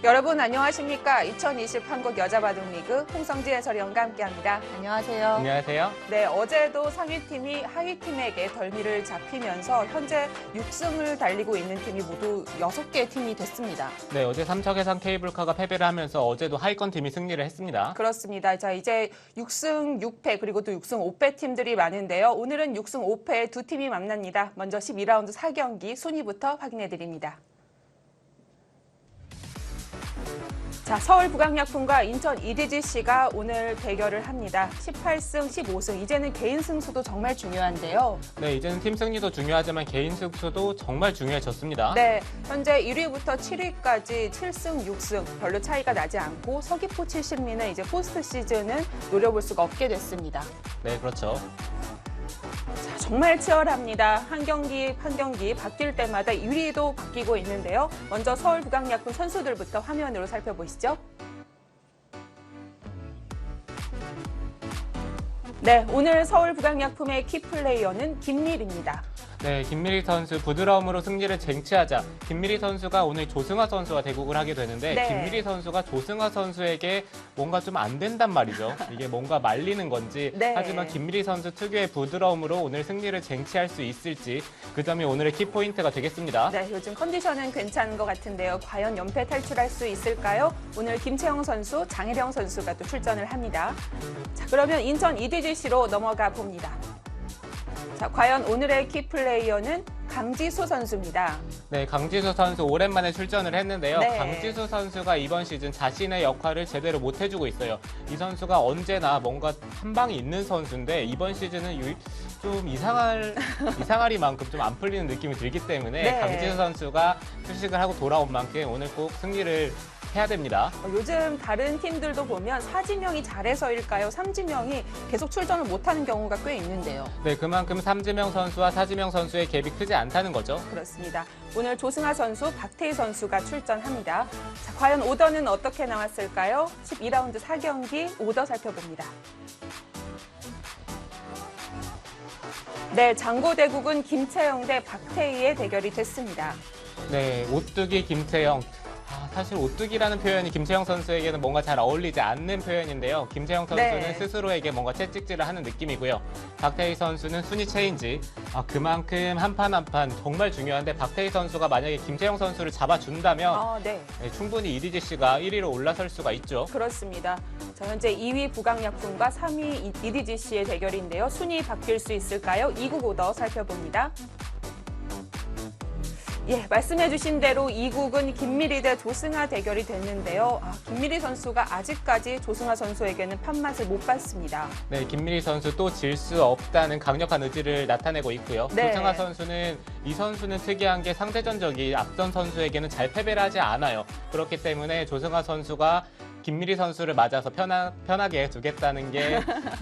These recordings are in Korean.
여러분 안녕하십니까? 2020 한국 여자바둑리그 홍성지 해설위원과 함께합니다. 안녕하세요. 안녕하세요. 네, 어제도 상위팀이 하위팀에게 덜미를 잡히면서 현재 6승을 달리고 있는 팀이 모두 6개의 팀이 됐습니다. 네, 어제 삼척해상 케이블카가 패배를 하면서 어제도 하위권 팀이 승리를 했습니다. 그렇습니다. 자, 이제 6승 6패 그리고 또 6승 5패 팀들이 많은데요. 오늘은 6승 5패 두 팀이 만납니다. 먼저 12라운드 4경기 순위부터 확인해 드립니다. 자, 서울 북악약품과 인천 EDGC가 오늘 대결을 합니다. 18승, 15승. 이제는 개인 승수도 정말 중요한데요. 네, 이제는 팀 승리도 중요하지만 개인 승수도 정말 중요해졌습니다. 네, 현재 1위부터 7위까지 7승, 6승. 별로 차이가 나지 않고 서귀포 70리는 이제 포스트 시즌은 노려볼 수가 없게 됐습니다. 네, 그렇죠. 자, 정말 치열합니다. 한 경기 한 경기 바뀔 때마다 1위도 바뀌고 있는데요. 먼저 서울 북악약품 선수들부터 화면으로 살펴보시죠. 네, 오늘 서울 북악약품의 키플레이어는 김밀입니다. 네, 김미리 선수 부드러움으로 승리를 쟁취하자. 김미리 선수가 오늘 조승화 선수와 대국을 하게 되는데 네. 김미리 선수가 조승화 선수에게 뭔가 좀 안 된단 말이죠. 이게 뭔가 말리는 건지 네. 하지만 김미리 선수 특유의 부드러움으로 오늘 승리를 쟁취할 수 있을지 그 점이 오늘의 키포인트가 되겠습니다. 네, 요즘 컨디션은 괜찮은 것 같은데요. 과연 연패 탈출할 수 있을까요? 오늘 김채영 선수, 장혜령 선수가 또 출전을 합니다. 자, 그러면 인천 EDGC로 넘어가 봅니다. 자, 과연 오늘의 키플레이어는 강지수 선수입니다. 네, 강지수 선수 오랜만에 출전을 했는데요. 네. 강지수 선수가 이번 시즌 자신의 역할을 제대로 못 해주고 있어요. 이 선수가 언제나 뭔가 한 방이 있는 선수인데 이번 시즌은 좀 이상하리만큼 좀 안 풀리는 느낌이 들기 때문에 네. 강지수 선수가 휴식을 하고 돌아온 만큼 오늘 꼭 승리를 해야 됩니다. 요즘 다른 팀들도 보면 사지명이 잘해서일까요? 삼지명이 계속 출전을 못하는 경우가 꽤 있는데요. 네, 그만큼 삼지명 선수와 사지명 선수의 갭이 크지 않다는 거죠. 그렇습니다. 오늘 조승하 선수, 박태희 선수가 출전합니다. 자, 과연 오더는 어떻게 나왔을까요? 12라운드 4경기 오더 살펴봅니다. 네, 장고대국은 김채영 대 박태희의 대결이 됐습니다. 네, 오뚜기 김채영. 사실 오뚜기라는 표현이 김채영 선수에게는 뭔가 잘 어울리지 않는 표현인데요. 김채영 선수는 네. 스스로에게 뭔가 채찍질을 하는 느낌이고요. 박태희 선수는 순위 체인지. 그만큼 한 판 한 판 정말 중요한데 박태희 선수가 만약에 김채영 선수를 잡아준다면 네. 네, 충분히 EDGC가 1위로 올라설 수가 있죠. 그렇습니다. 자, 현재 2위 북악약품과 3위 EDGC의 대결인데요. 순위 바뀔 수 있을까요? 2국 오더 살펴봅니다. 예, 말씀해주신 대로 2국은 김미리 대 조승하 대결이 됐는데요. 김미리 선수가 아직까지 조승하 선수에게는 판맛을 못 봤습니다. 네, 김미리 선수 또 질 수 없다는 강력한 의지를 나타내고 있고요. 네. 조승하 선수는 이 선수는 특이한 게 상대전적이 앞선 선수에게는 잘 패배를 하지 않아요. 그렇기 때문에 조승하 선수가 김미리 선수를 맞아서 편하게 두겠다는 게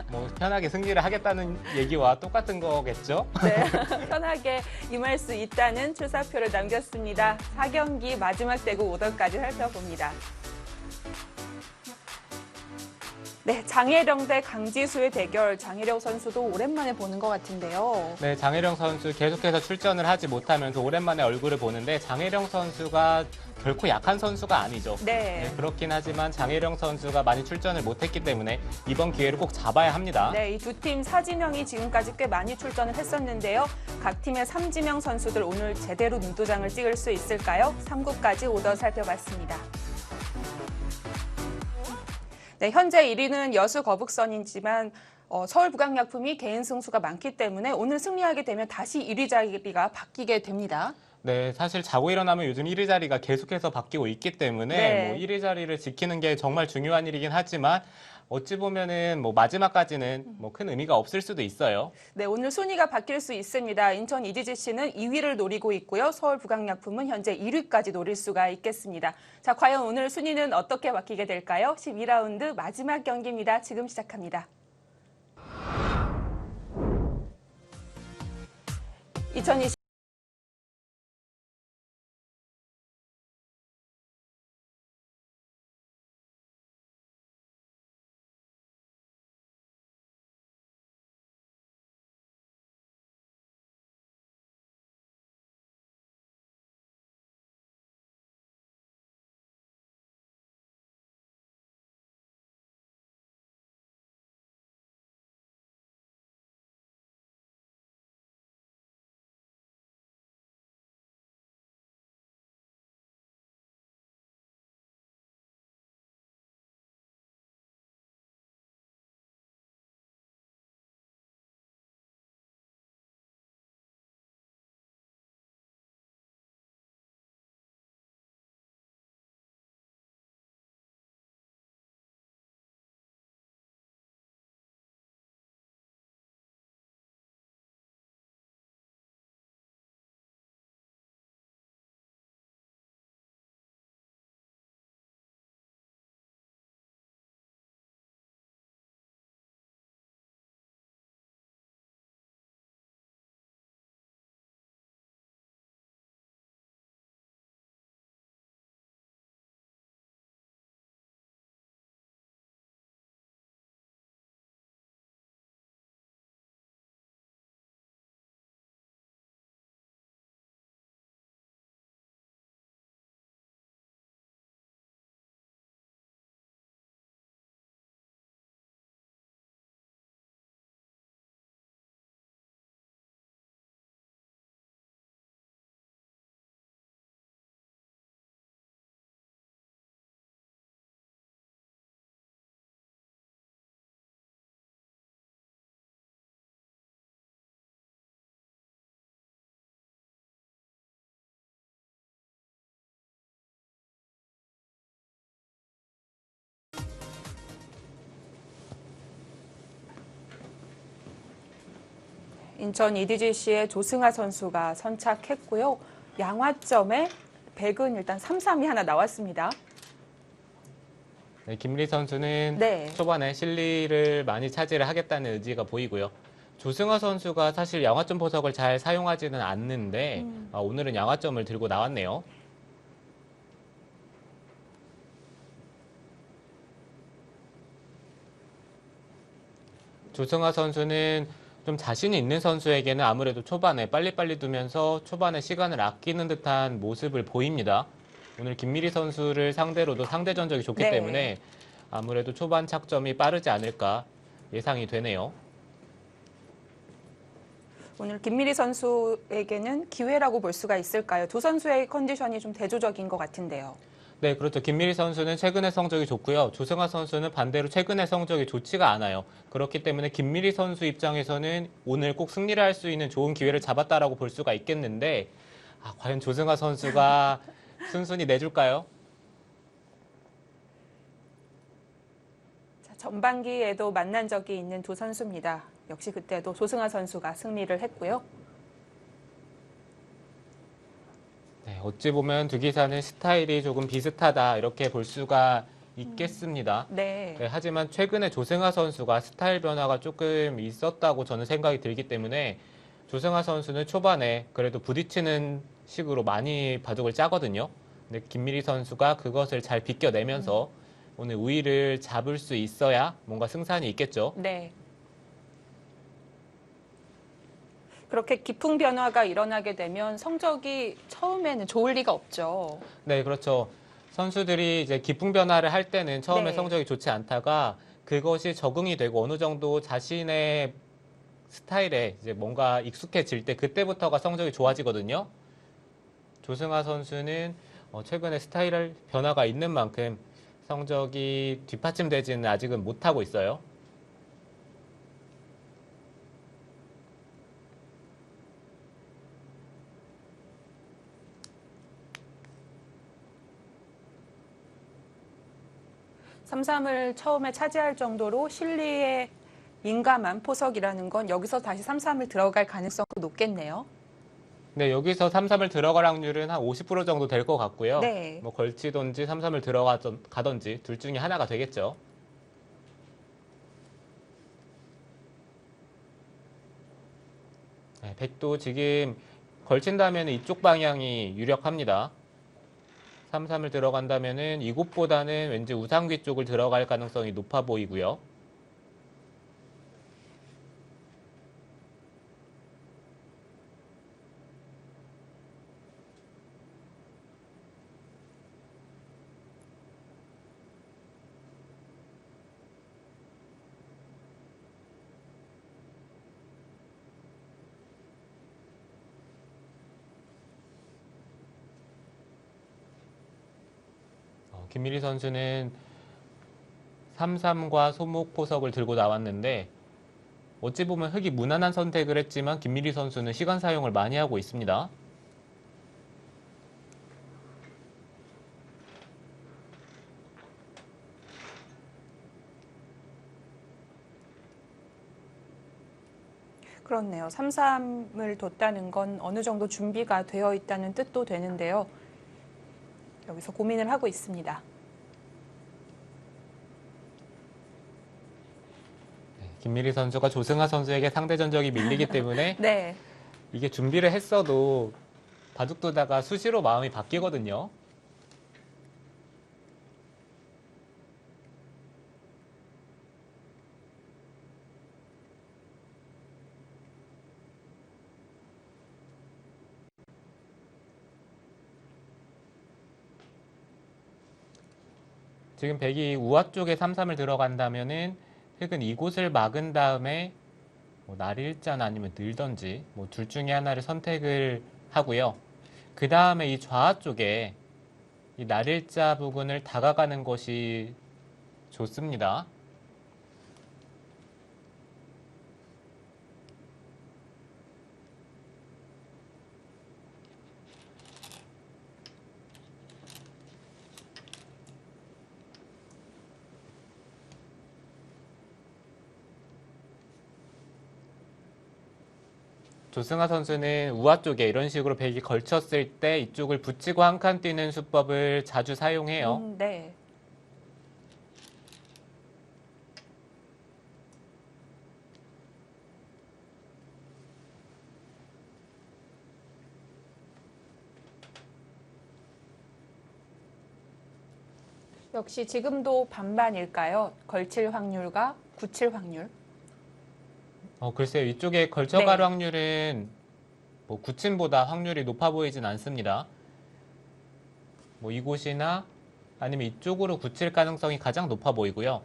뭐 편하게 승리를 하겠다는 얘기와 똑같은 거겠죠? 네, 편하게 임할 수 있다는 출사표를 남겼습니다. 4경기 마지막 대국 오더까지 살펴봅니다. 네, 장혜령 대 강지수의 대결. 장혜령 선수도 오랜만에 보는 것 같은데요. 네, 장혜령 선수 계속해서 출전을 하지 못하면서 오랜만에 얼굴을 보는데 장혜령 선수가 결코 약한 선수가 아니죠. 네. 그렇긴 하지만 장혜령 선수가 많이 출전을 못했기 때문에 이번 기회를 꼭 잡아야 합니다. 네, 이 두 팀 사지명이 지금까지 꽤 많이 출전을 했었는데요. 각 팀의 삼지명 선수들 오늘 제대로 눈도장을 찍을 수 있을까요? 3국까지 오더 살펴봤습니다. 네, 현재 1위는 여수 거북선이지만 서울 북악약품이 개인 승수가 많기 때문에 오늘 승리하게 되면 다시 1위 자리가 바뀌게 됩니다. 네, 사실 자고 일어나면 요즘 1위 자리가 계속해서 바뀌고 있기 때문에 네. 뭐 1위 자리를 지키는 게 정말 중요한 일이긴 하지만 어찌 보면은 뭐 마지막까지는 뭐 큰 의미가 없을 수도 있어요. 네, 오늘 순위가 바뀔 수 있습니다. 인천 EDGC는 2위를 노리고 있고요. 서울 북악약품은 현재 1위까지 노릴 수가 있겠습니다. 자, 과연 오늘 순위는 어떻게 바뀌게 될까요? 12라운드 마지막 경기입니다. 지금 시작합니다. 2020 인천 EDGC의 조승아 선수가 선착했고요. 양화점에 100은 일단 3-3이 하나 나왔습니다. 네, 김리 선수는 네. 초반에 실리를 많이 차지를 하겠다는 의지가 보이고요. 조승아 선수가 사실 양화점 보석을 잘 사용하지는 않는데 오늘은 양화점을 들고 나왔네요. 조승아 선수는 좀 자신이 있는 선수에게는 아무래도 초반에 빨리빨리 두면서 초반에 시간을 아끼는 듯한 모습을 보입니다. 오늘 김미리 선수를 상대로도 상대 전적이 좋기 네. 때문에 아무래도 초반 착점이 빠르지 않을까 예상이 되네요. 오늘 김미리 선수에게는 기회라고 볼 수가 있을까요? 두 선수의 컨디션이 좀 대조적인 것 같은데요. 네, 그렇죠. 김미리 선수는 최근의 성적이 좋고요. 조승아 선수는 반대로 최근의 성적이 좋지가 않아요. 그렇기 때문에 김미리 선수 입장에서는 오늘 꼭 승리를 할 수 있는 좋은 기회를 잡았다라고 볼 수가 있겠는데 과연 조승아 선수가 순순히 내줄까요? 자, 전반기에도 만난 적이 있는 두 선수입니다. 역시 그때도 조승아 선수가 승리를 했고요. 네, 어찌 보면 두 기사는 스타일이 조금 비슷하다 이렇게 볼 수가 있겠습니다. 네. 네, 하지만 최근에 조승아 선수가 스타일 변화가 조금 있었다고 저는 생각이 들기 때문에 조승아 선수는 초반에 그래도 부딪히는 식으로 많이 바둑을 짜거든요. 근데 김미리 선수가 그것을 잘 비껴내면서 오늘 우위를 잡을 수 있어야 뭔가 승산이 있겠죠. 네. 그렇게 깊은 변화가 일어나게 되면 성적이 처음에는 좋을 리가 없죠. 네, 그렇죠. 선수들이 이제 기풍 변화를 할 때는 처음에 네. 성적이 좋지 않다가 그것이 적응이 되고 어느 정도 자신의 스타일에 이제 뭔가 익숙해질 때 그때부터가 성적이 좋아지거든요. 조승아 선수는 최근에 스타일 변화가 있는 만큼 성적이 뒷받침되지는 아직은 못하고 있어요. 삼삼을 처음에 차지할 정도로 실리에 민감한 포석이라는 건 여기서 다시 삼삼을 들어갈 가능성도 높겠네요. 네, 여기서 3-3을 들어갈 확률은 한 50% 정도 될 것 같고요. 네. 뭐 걸치든지 3-3을 들어가든지 둘 중에 하나가 되겠죠. 네, 백도 지금 걸친다면 이쪽 방향이 유력합니다. 3-3을 들어간다면 이곳보다는 왠지 우상귀 쪽을 들어갈 가능성이 높아 보이고요. 김미리 선수는 3-3과 소목 포석을 들고 나왔는데 어찌 보면 흙이 무난한 선택을 했지만 김미리 선수는 시간 사용을 많이 하고 있습니다. 그렇네요. 삼삼을 뒀다는 건 어느 정도 준비가 되어 있다는 뜻도 되는데요. 여기서 고민을 하고 있습니다. 김미리 선수가 조승아 선수에게 상대 전적이 밀리기 때문에 네. 이게 준비를 했어도 바둑 두다가 수시로 마음이 바뀌거든요. 지금 백이 우아 쪽에 3-3을 들어간다면은 흙은 이곳을 막은 다음에 뭐 날일자나 아니면 늘던지 뭐 둘 중에 하나를 선택을 하고요. 그 다음에 이 좌 쪽에 이 날일자 부근을 다가가는 것이 좋습니다. 조승아 선수는 우아 쪽에 이런 식으로 백이 걸쳤을 때 이쪽을 붙이고 한 칸 뛰는 수법을 자주 사용해요. 네. 역시 지금도 반반일까요? 걸칠 확률과 굳힐 확률. 글쎄요. 이쪽에 걸쳐갈 네. 확률은 뭐 굳힘보다 확률이 높아 보이진 않습니다. 뭐 이곳이나 아니면 이쪽으로 굳힐 가능성이 가장 높아 보이고요.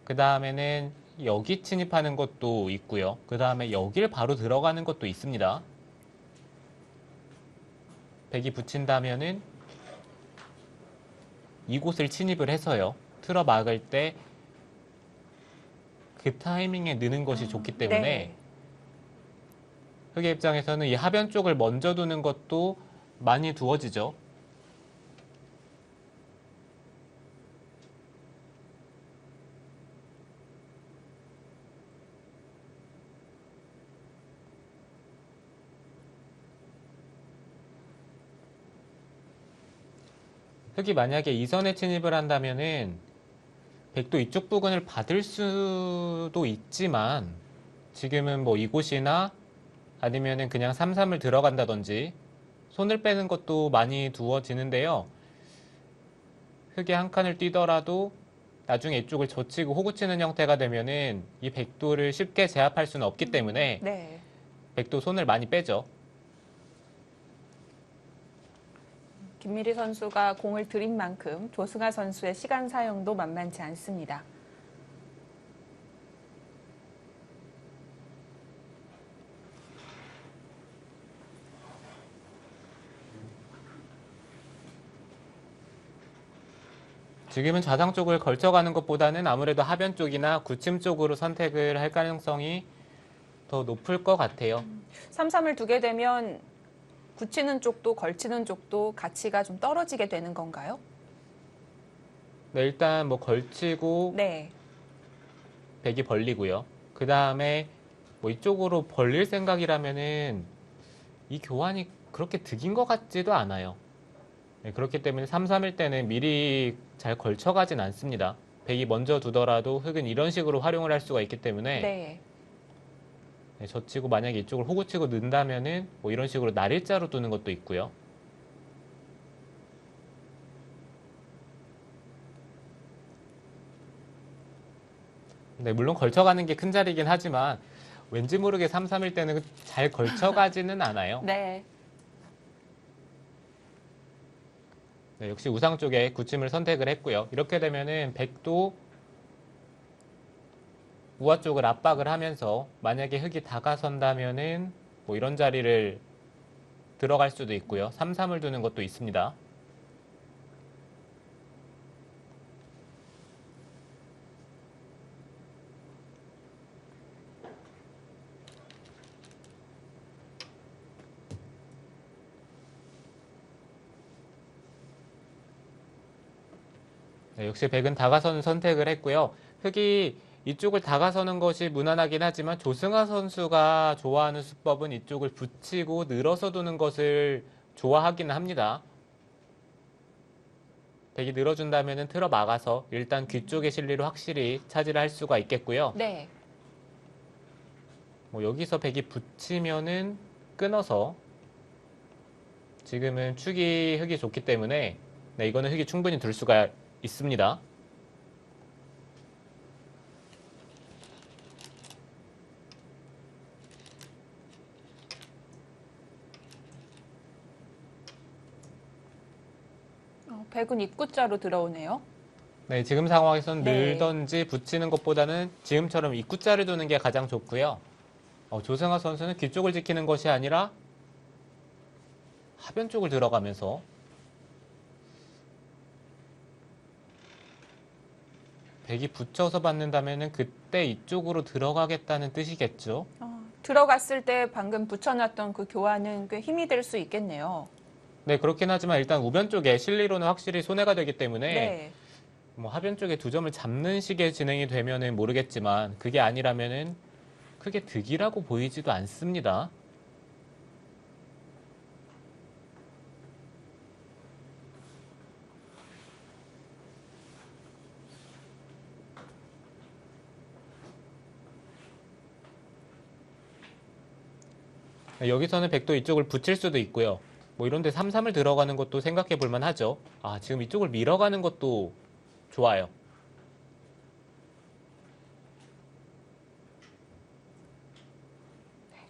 그 다음에는 여기 침입하는 것도 있고요. 그 다음에 여길 바로 들어가는 것도 있습니다. 백이 붙인다면은 이곳을 침입을 해서요. 틀어 막을 때 그 타이밍에 느는 것이 좋기 때문에 네. 흑의 입장에서는 이 하변 쪽을 먼저 두는 것도 많이 두어지죠. 흑이 만약에 이 선에 침입을 한다면은 백도 이쪽 부근을 받을 수도 있지만 지금은 뭐 이곳이나 아니면은 그냥 3-3을 들어간다든지 손을 빼는 것도 많이 두어지는데요. 흑이 한 칸을 뛰더라도 나중에 이쪽을 젖히고 호구치는 형태가 되면은 이 백도를 쉽게 제압할 수는 없기 때문에 네. 백도 손을 많이 빼죠. 김미리 선수가 공을 들인 만큼 조승아 선수의 시간 사용도 만만치 않습니다. 지금은 좌상 쪽을 걸쳐가는 것보다는 아무래도 하변 쪽이나 굳힘 쪽으로 선택을 할 가능성이 더 높을 것 같아요. 3-3을 두게 되면 굳히는 쪽도 걸치는 쪽도 가치가 좀 떨어지게 되는 건가요? 네, 일단 뭐 걸치고 네. 백이 벌리고요. 그 다음에 뭐 이쪽으로 벌릴 생각이라면은 이 교환이 그렇게 득인 것 같지도 않아요. 네, 그렇기 때문에 3-3일 때는 미리 잘 걸쳐가진 않습니다. 백이 먼저 두더라도 흑은 이런 식으로 활용을 할 수가 있기 때문에 네. 네, 젖히고 만약에 이쪽을 호구치고 넣는다면은 뭐 이런 식으로 날일자로 두는 것도 있고요. 네, 물론 걸쳐가는 게 큰 자리이긴 하지만 왠지 모르게 3-3일 때는 잘 걸쳐가지는 않아요. 네. 네, 역시 우상 쪽에 굳힘을 선택을 했고요. 이렇게 되면은 백도 우아 쪽을 압박을 하면서 만약에 흑이 다가선다면은 뭐 이런 자리를 들어갈 수도 있고요. 3-3을 두는 것도 있습니다. 네, 역시 백은 다가서는 선택을 했고요. 흑이 이쪽을 다가서는 것이 무난하긴 하지만 조승아 선수가 좋아하는 수법은 이쪽을 붙이고 늘어서 두는 것을 좋아하기는 합니다. 백이 늘어준다면 틀어 막아서 일단 귀 쪽의 실리로 확실히 차지를 할 수가 있겠고요. 네. 뭐 여기서 백이 붙이면은 끊어서 지금은 축이 흑이 좋기 때문에 네, 이거는 흑이 충분히 둘 수가 있습니다. 백은 입구자로 들어오네요. 네, 지금 상황에서는 네. 늘던지 붙이는 것보다는 지금처럼 입구자를 두는 게 가장 좋고요. 조승아 선수는 귀 쪽을 지키는 것이 아니라 하변 쪽을 들어가면서 백이 붙여서 받는다면 그때 이쪽으로 들어가겠다는 뜻이겠죠. 들어갔을 때 방금 붙여놨던 그 교환은 꽤 힘이 될 수 있겠네요. 네, 그렇긴 하지만 일단 우변 쪽에 실리로는 확실히 손해가 되기 때문에 네. 뭐 하변 쪽에 두 점을 잡는 식의 진행이 되면은 모르겠지만 그게 아니라면은 크게 득이라고 보이지도 않습니다. 여기서는 백도 이쪽을 붙일 수도 있고요. 뭐 이런데 3-3을 들어가는 것도 생각해 볼 만하죠. 아, 지금 이쪽을 밀어가는 것도 좋아요.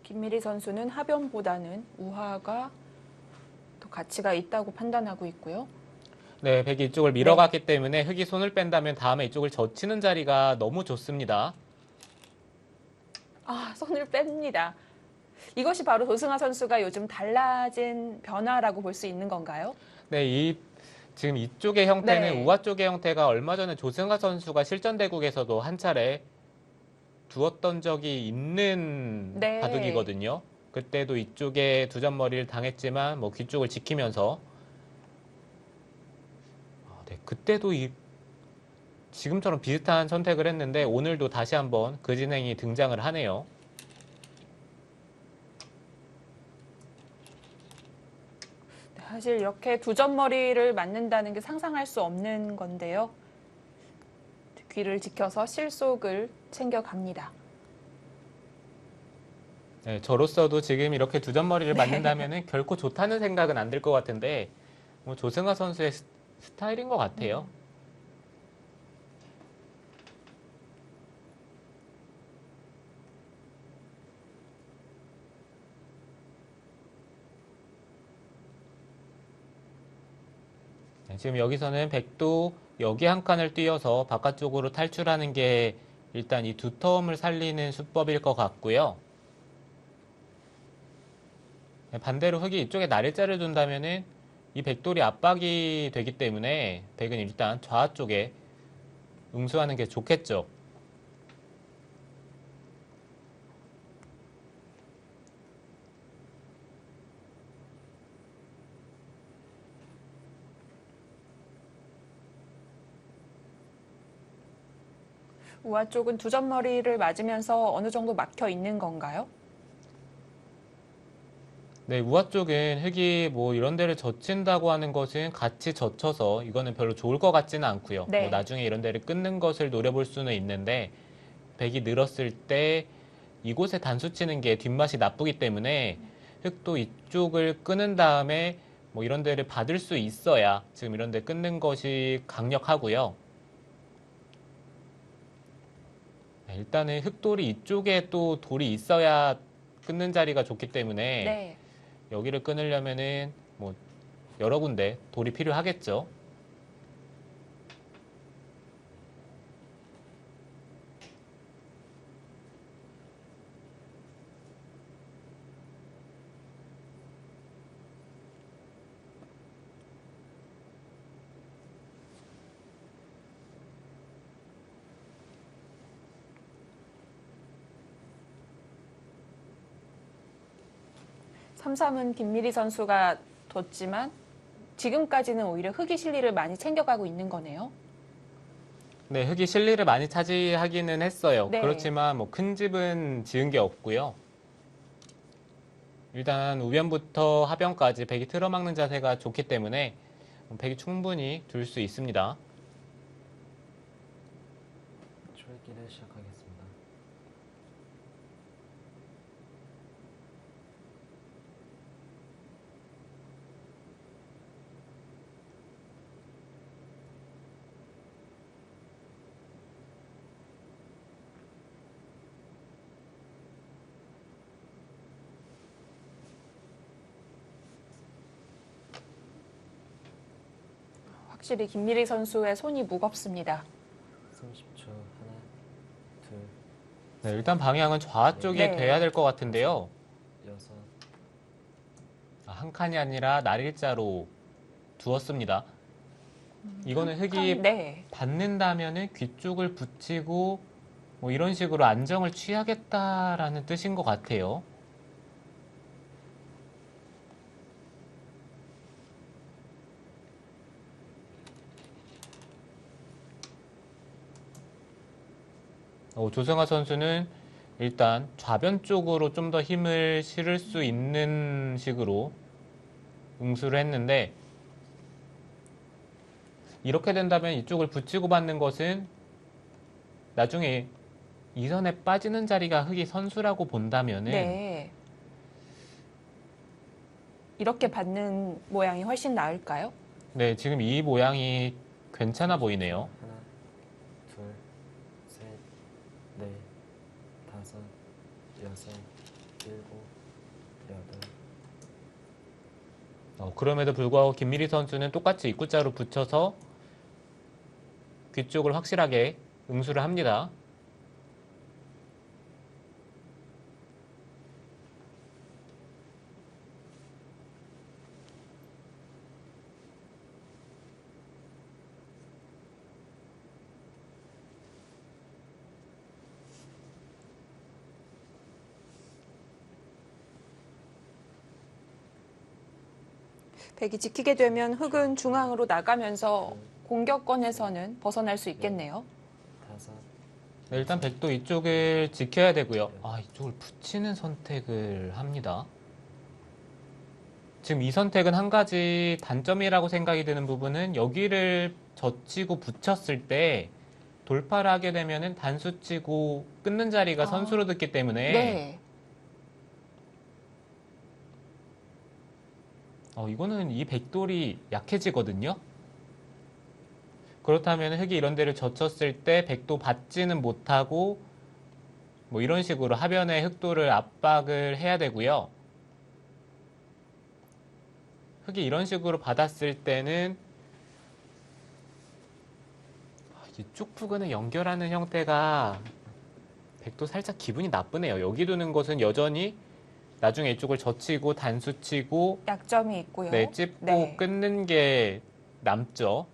김미리 선수는 하변보다는 우하가 더 가치가 있다고 판단하고 있고요. 네, 백이 이쪽을 밀어갔기 때문에 흑이 손을 뺀다면 다음에 이쪽을 젖히는 자리가 너무 좋습니다. 아, 손을 뺍니다. 이것이 바로 조승아 선수가 요즘 달라진 변화라고 볼 수 있는 건가요? 네, 지금 이쪽의 형태는 네. 우하 쪽의 형태가 얼마 전에 조승아 선수가 실전대국에서도 한 차례 두었던 적이 있는 네. 바둑이거든요. 그때도 이쪽에 두 점머리를 당했지만 뭐 귀 쪽을 지키면서 네, 그때도 지금처럼 비슷한 선택을 했는데 오늘도 다시 한번 그 진행이 등장을 하네요. 사실 이렇게 두 점머리를 맞는다는 게 상상할 수 없는 건데요. 귀를 지켜서 실속을 챙겨갑니다. 네, 저로서도 지금 이렇게 두 점머리를 맞는다면 결코 좋다는 생각은 안 들 것 같은데 뭐 조승아 선수의 스타일인 것 같아요. 네, 지금 여기서는 백도 여기 한 칸을 띄어서 바깥쪽으로 탈출하는 게 일단 이 두터움을 살리는 수법일 것 같고요. 네, 반대로 흑이 이쪽에 날일자를 둔다면은 이 백돌이 압박이 되기 때문에 백은 일단 좌 쪽에 응수하는 게 좋겠죠. 우하 쪽은 두 점머리를 맞으면서 어느 정도 막혀 있는 건가요? 네, 우하 쪽은 흑이 뭐 이런 데를 젖힌다고 하는 것은 같이 젖혀서 이거는 별로 좋을 것 같지는 않고요. 네. 뭐 나중에 이런 데를 끊는 것을 노려볼 수는 있는데 백이 늘었을 때 이곳에 단수 치는 게 뒷맛이 나쁘기 때문에 흑도 이쪽을 끊은 다음에 뭐 이런 데를 받을 수 있어야 지금 이런 데 끊는 것이 강력하고요. 네, 일단은 흑돌이 이쪽에 또 돌이 있어야 끊는 자리가 좋기 때문에 네. 여기를 끊으려면은 뭐 여러 군데 돌이 필요하겠죠. 삼삼은 김미리 선수가 뒀지만 지금까지는 오히려 흑이 실리를 많이 챙겨가고 있는 거네요. 네, 흑이 실리를 많이 차지하기는 했어요. 네. 그렇지만 뭐 큰 집은 지은 게 없고요. 일단 우변부터 하변까지 백이 틀어막는 자세가 좋기 때문에 백이 충분히 둘 수 있습니다. 출기를 시작하겠습니다. 확실히 김미리 선수의 손이 무겁습니다. 30초. 하나, 둘, 네, 일단 방향은 좌 쪽에 네. 돼야 될 것 같은데요. 여섯. 한 칸이 아니라 날일자로 두었습니다. 이거는 흑이 네. 받는다면은 귀 쪽을 붙이고 뭐 이런 식으로 안정을 취하겠다라는 뜻인 것 같아요. 조승아 선수는 일단 좌변 쪽으로 좀 더 힘을 실을 수 있는 식으로 응수를 했는데 이렇게 된다면 이쪽을 붙이고 받는 것은 나중에 이 선에 빠지는 자리가 흑이 선수라고 본다면은 네. 이렇게 받는 모양이 훨씬 나을까요? 네, 지금 이 모양이 괜찮아 보이네요. 하나, 둘, 셋, 넷, 다섯, 여섯, 일곱, 여덟. 그럼에도 불구하고 김미리 선수는 똑같이 입구자로 붙여서 귀 쪽을 확실하게 응수를 합니다. 백이 지키게 되면 흑은 중앙으로 나가면서 공격권에서는 벗어날 수 있겠네요. 다섯, 네, 일단 백도 이쪽을 지켜야 되고요. 이쪽을 붙이는 선택을 합니다. 지금 이 선택은 한 가지 단점이라고 생각이 드는 부분은 여기를 젖히고 붙였을 때 돌파를 하게 되면은 단수 치고 끊는 자리가 선수로 듣기 때문에 네. 이거는 이 백돌이 약해지거든요. 그렇다면 흑이 이런 데를 젖혔을 때 백도 받지는 못하고 뭐 이런 식으로 하변에 흑도를 압박을 해야 되고요. 흑이 이런 식으로 받았을 때는 이쪽 부근을 연결하는 형태가 백도 살짝 기분이 나쁘네요. 여기 두는 것은 여전히 나중에 이쪽을 젖히고 단수치고 약점이 있고요. 네, 찝고 네. 끊는 게 남죠.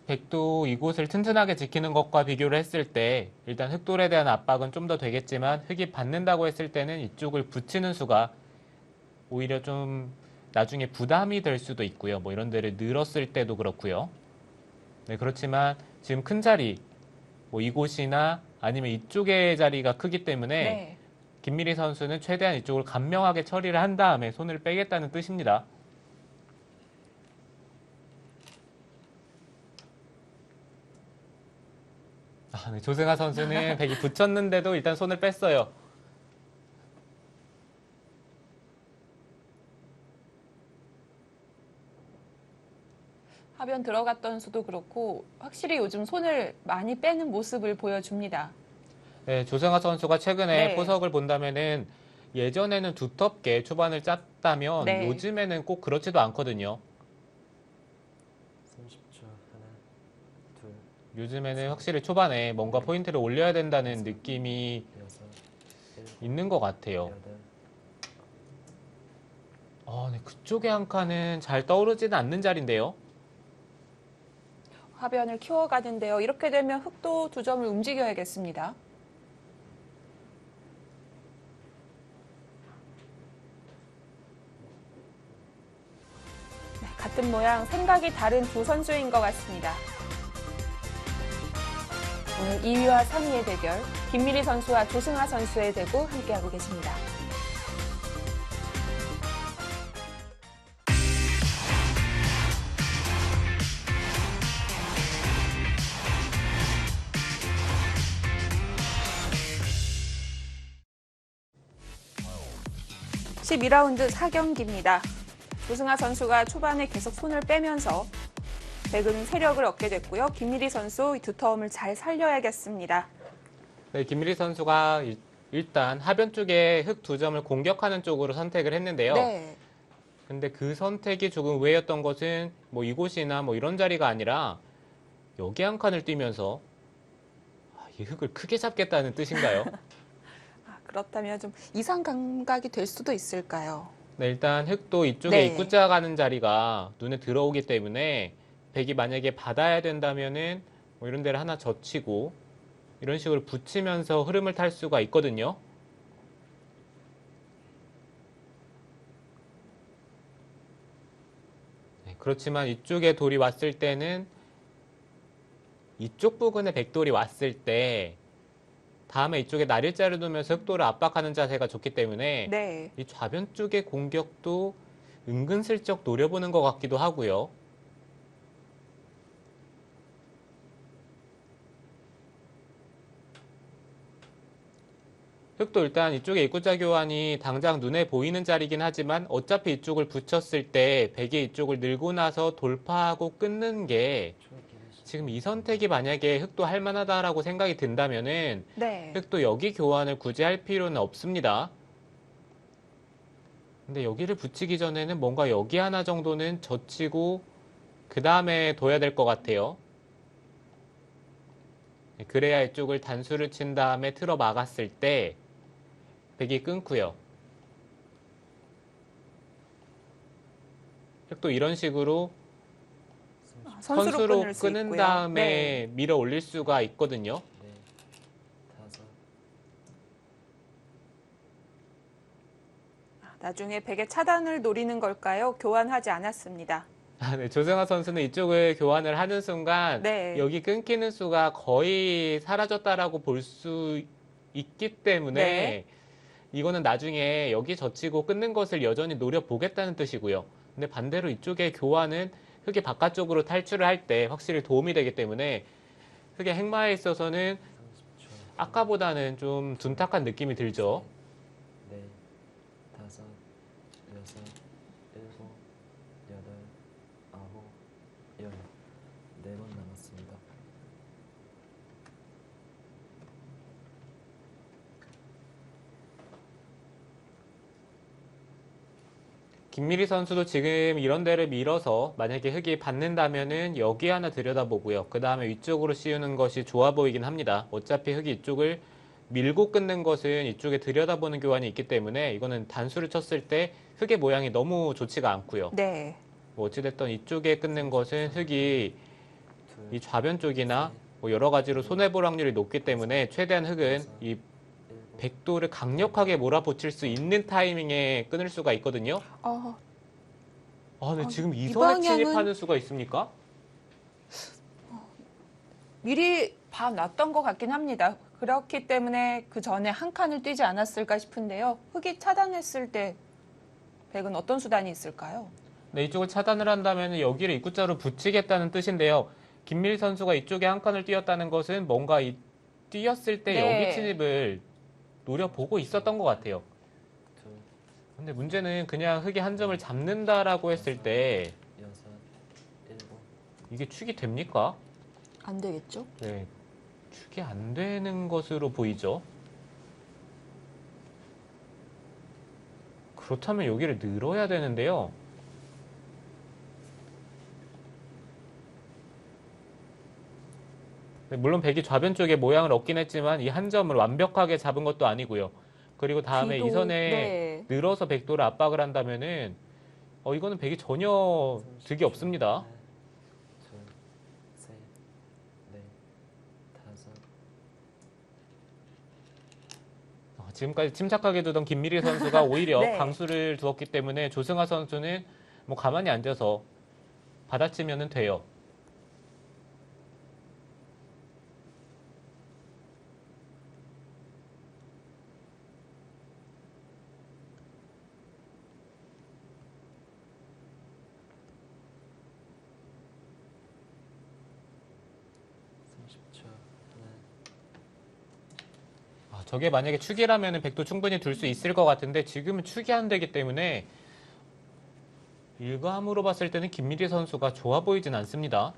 백도 이곳을 튼튼하게 지키는 것과 비교를 했을 때 일단 흑돌에 대한 압박은 좀 더 되겠지만 흑이 받는다고 했을 때는 이쪽을 붙이는 수가 오히려 좀 나중에 부담이 될 수도 있고요. 뭐 이런 데를 늘었을 때도 그렇고요. 네, 그렇지만 지금 큰 자리, 뭐 이곳이나 아니면 이쪽의 자리가 크기 때문에 네. 김미리 선수는 최대한 이쪽을 간명하게 처리를 한 다음에 손을 빼겠다는 뜻입니다. 네, 조승아 선수는 백이 붙였는데도 일단 손을 뺐어요. 하변 들어갔던 수도 그렇고 확실히 요즘 손을 많이 빼는 모습을 보여줍니다. 네, 조승아 선수가 최근에 네. 포석을 본다면은 예전에는 두텁게 초반을 짰다면 네. 요즘에는 꼭 그렇지도 않거든요. 30초. 하나, 둘, 요즘에는 확실히 초반에 뭔가 포인트를 올려야 된다는 느낌이 여섯, 일곱, 있는 것 같아요. 여덟. 네, 그쪽에 한 칸은 잘 떠오르지는 않는 자리인데요. 하변을 키워가는데요. 이렇게 되면 흑도 두 점을 움직여야겠습니다. 네, 같은 모양, 생각이 다른 두 선수인 것 같습니다. 오늘 2위와 3위의 대결, 김미리 선수와 조승아 선수의 대구 함께하고 계십니다. (12라운드) 4경기입니다. 조승아 선수가 초반에 계속 손을 빼면서 백은 세력을 얻게 됐고요. 김미리 선수 두터움을 잘 살려야겠습니다. 네, 김미리 선수가 일단 하변 쪽에 흑 두 점을 공격하는 쪽으로 선택을 했는데요. 네. 근데 그 선택이 조금 의외였던 것은 뭐 이곳이나 뭐 이런 자리가 아니라 여기 한 칸을 뛰면서 이 흑을 크게 잡겠다는 뜻인가요? 그렇다면 좀 이상 감각이 될 수도 있을까요? 네, 일단 흑도 이쪽에 네. 입구자 가는 자리가 눈에 들어오기 때문에 백이 만약에 받아야 된다면은 뭐 이런 데를 하나 젖히고 이런 식으로 붙이면서 흐름을 탈 수가 있거든요. 네, 그렇지만 이쪽에 돌이 왔을 때는 이쪽 부근에 백돌이 왔을 때 다음에 이쪽에 날일자를 두면서 흑돌을 압박하는 자세가 좋기 때문에 네. 이 좌변 쪽의 공격도 은근슬쩍 노려보는 것 같기도 하고요. 흑도 일단 이쪽에 입구자 교환이 당장 눈에 보이는 자리긴 하지만 어차피 이쪽을 붙였을 때 백이 이쪽을 늘고 나서 돌파하고 끊는 게 지금 이 선택이 만약에 흑도 할 만하다라고 생각이 든다면은 네. 흑도 여기 교환을 굳이 할 필요는 없습니다. 근데 여기를 붙이기 전에는 뭔가 여기 하나 정도는 젖히고 그 다음에 둬야 될 것 같아요. 그래야 이쪽을 단수를 친 다음에 틀어 막았을 때 백이 끊고요. 또 이런 식으로 선수로 끊을 수 끊은 있고요. 다음에 네. 밀어 올릴 수가 있거든요. 네, 다섯, 나중에 백의 차단을 노리는 걸까요? 교환하지 않았습니다. 네, 조승아 선수는 이쪽을 교환을 하는 순간 네. 여기 끊기는 수가 거의 사라졌다라고 볼 수 있기 때문에 네. 이거는 나중에 여기 젖히고 끊는 것을 여전히 노려보겠다는 뜻이고요. 근데 반대로 이쪽의 교환은 흑이 바깥쪽으로 탈출을 할 때 확실히 도움이 되기 때문에 흑의 행마에 있어서는 30초, 아까보다는 좀 둔탁한 느낌이 들죠. 네, 다섯, 여섯, 일곱, 여덟, 아홉, 열. 4번 남았습니다. 김미리 선수도 지금 이런 데를 밀어서 만약에 흑이 받는다면은 여기 하나 들여다보고요. 그 다음에 위쪽으로 씌우는 것이 좋아 보이긴 합니다. 어차피 흑이 이쪽을 밀고 끊는 것은 이쪽에 들여다보는 교환이 있기 때문에 이거는 단수를 쳤을 때 흑의 모양이 너무 좋지가 않고요. 네. 뭐 어찌됐든 이쪽에 끊는 것은 흑이 둘, 이 좌변 쪽이나 뭐 여러 가지로 손해볼 확률이 높기 때문에 최대한 흑은 이 일곱, 백도를 강력하게 몰아붙일 수 있는 타이밍에 끊을 수가 있거든요. 어, 근데 지금 이 이 선에 방향은- 침입하는 수가 있습니까? 미리 봐놨던 것 같긴 합니다. 그렇기 때문에 그 전에 한 칸을 뛰지 않았을까 싶은데요. 흑이 차단했을 때 백은 어떤 수단이 있을까요? 네, 이쪽을 차단을 한다면 여기를 입구자로 붙이겠다는 뜻인데요. 김밀 선수가 이쪽에 한 칸을 뛰었다는 것은 뭔가 뛰었을 때 네. 여기 진입을 노려보고 있었던 것 같아요. 둘, 근데 문제는 그냥 흑이 한 점을 잡는다라고 했을 때 여섯, 일곱, 이게 축이 됩니까? 안 되겠죠? 네, 축이 안 되는 것으로 보이죠. 그렇다면 여기를 늘어야 되는데요. 네, 물론 백이 좌변 쪽에 모양을 얻긴 했지만 이 한 점을 완벽하게 잡은 것도 아니고요. 그리고 다음에 뒤도- 이 선에 네. 늘어서 백도를 압박을 한다면은 이거는 백이 전혀 득이 없습니다. 하나, 둘, 셋, 넷, 다섯, 지금까지 침착하게 두던 김미리 선수가 오히려 네. 강수를 두었기 때문에 조승아 선수는 뭐 가만히 앉아서 받아치면 돼요. 저게 만약에 축이라면 백도 충분히 둘 수 있을 것 같은데 지금은 축이 안 되기 때문에 일감으로 봤을 때는 김미리 선수가 좋아 보이진 않습니다.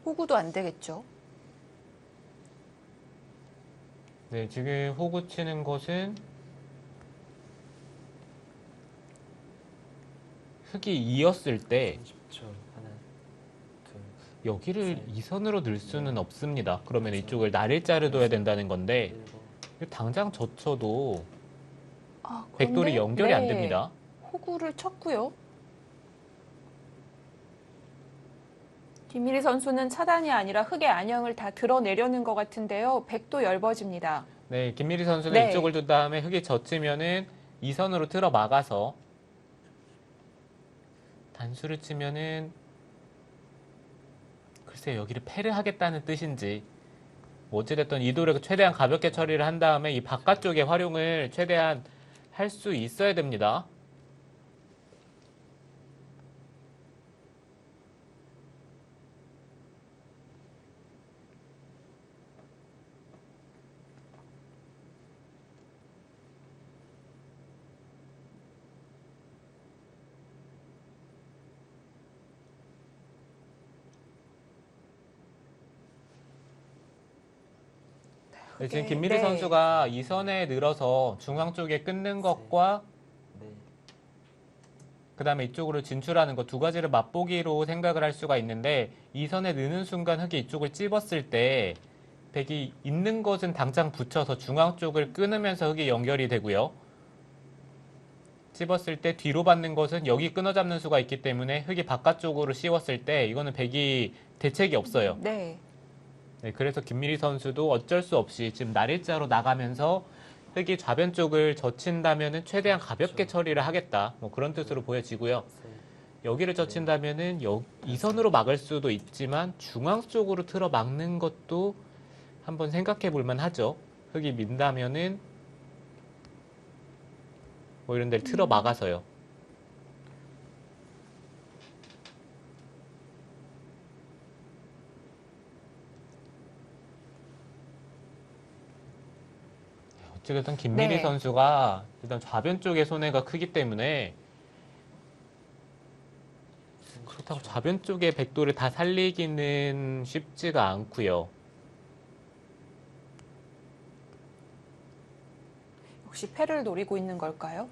호구도 안 되겠죠? 네, 지금 호구 치는 것은 흑이 이었을 때 30초. 하나, 둘, 여기를 셋, 이선으로 넣을 수는 없습니다. 그러면 이쪽을 날일자를 둬야 된다는 건데 일곱, 당장 젖혀도 아, 백돌이 그런데- 연결이 안 네. 됩니다. 호구를 쳤고요. 김미리 선수는 차단이 아니라 흑의 안형을 다 드러내려는 것 같은데요. 백도 엷어집니다. 네, 김미리 선수는 네. 이쪽을 둔 다음에 흑이 젖히면은 이선으로 틀어 막아서 단수를 치면은 글쎄 여기를 패를 하겠다는 뜻인지 뭐 어찌됐든 이도를 최대한 가볍게 처리를 한 다음에 이 바깥쪽의 활용을 최대한 할 수 있어야 됩니다. 네, 지금 그게- 김미리 네. 선수가 이 선에 늘어서 중앙 쪽에 끊는 것과 네, 그다음에 이쪽으로 진출하는 것 두 가지를 맛보기로 생각을 할 수가 있는데 이 선에 느는 순간 흑이 이쪽을 찝었을 때 백이 있는 것은 당장 붙여서 중앙 쪽을 끊으면서 흑이 연결이 되고요. 찝었을 때 뒤로 받는 것은 여기 끊어잡는 수가 있기 때문에 흑이 바깥쪽으로 씌웠을 때 이거는 백이 대책이 없어요. 네. 네, 그래서 김미리 선수도 어쩔 수 없이 지금 날일자로 나가면서 흑이 좌변 쪽을 젖힌다면은 최대한 가볍게 처리를 하겠다. 뭐 그런 뜻으로 보여지고요. 셋, 여기를 젖힌다면은 이 선으로 막을 수도 있지만 중앙 쪽으로 틀어 막는 것도 한번 생각해 볼 만하죠. 흑이 민다면은 뭐 이런 데를 틀어 막아서요. 어찌됐든 김미리 네. 선수가 일단 좌변 쪽에 손해가 크기 때문에 그렇다고 좌변 쪽에 백도를 다 살리기는 쉽지가 않고요. 혹시 패를 노리고 있는 걸까요?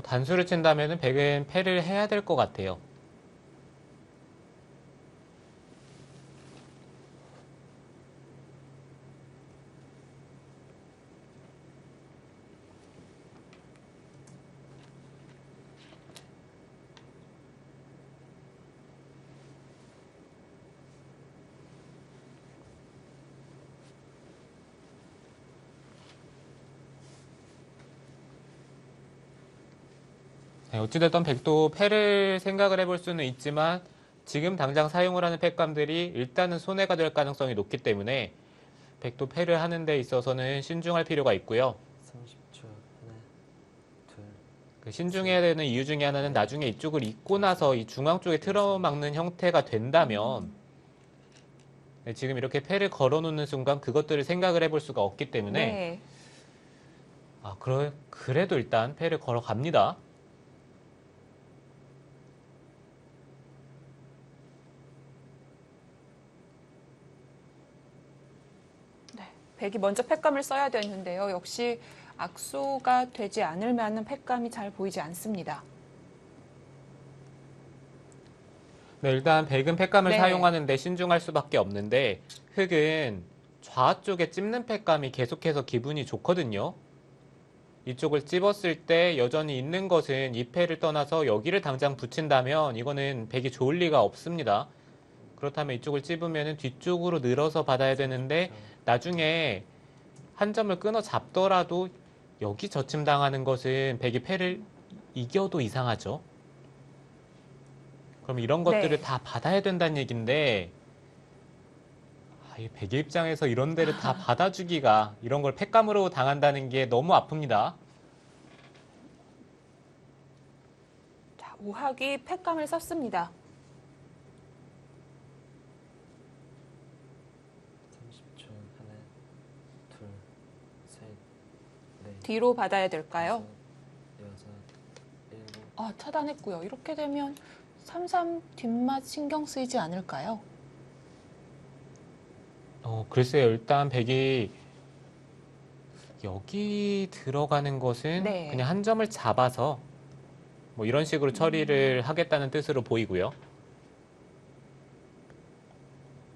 단수를 친다면은 백은 패를 해야 될 것 같아요. 네, 어찌됐든 백도 패를 생각을 해볼 수는 있지만 지금 당장 사용을 하는 팩감들이 일단은 손해가 될 가능성이 높기 때문에 백도 패를 하는 데 있어서는 신중할 필요가 있고요. 30초. 하나, 둘, 그 신중해야 되는 이유 중에 하나는 나중에 이쪽을 잇고 나서 이 중앙 쪽에 틀어막는 형태가 된다면 네, 지금 이렇게 패를 걸어놓는 순간 그것들을 생각을 해볼 수가 없기 때문에 네. 그래도 일단 패를 걸어갑니다. 네. 백이 먼저 팩감을 써야 되는데요. 역시 악수가 되지 않을 만한 팩감이 잘 보이지 않습니다. 네, 일단 백은 팩감을 네. 사용하는데 신중할 수밖에 없는데 흑은 좌 쪽에 찝는 팩감이 계속해서 기분이 좋거든요. 이쪽을 찝었을 때 여전히 있는 것은 이 패를 떠나서 여기를 당장 붙인다면 이거는 백이 좋을 리가 없습니다. 그렇다면 이쪽을 찝으면 뒤쪽으로 늘어서 받아야 되는데 나중에 한 점을 끊어 잡더라도 여기 젖힘당하는 것은 백이 패를 이겨도 이상하죠. 그럼 이런 것들을 네. 다 받아야 된다는 얘기인데 이 백의 입장에서 이런 데를 다 받아주기가 이런 걸 팩감으로 당한다는 게 너무 아픕니다. 자, 우학이 팩감을 썼습니다. 30초. 하나, 둘, 셋, 넷, 뒤로 받아야 될까요? 다섯, 여섯, 일곱. 차단했고요. 이렇게 되면 3-3 뒷맛 신경 쓰이지 않을까요? 글쎄요. 일단 백이 여기 들어가는 것은 네. 그냥 한 점을 잡아서 뭐 이런 식으로 처리를 하겠다는 뜻으로 보이고요.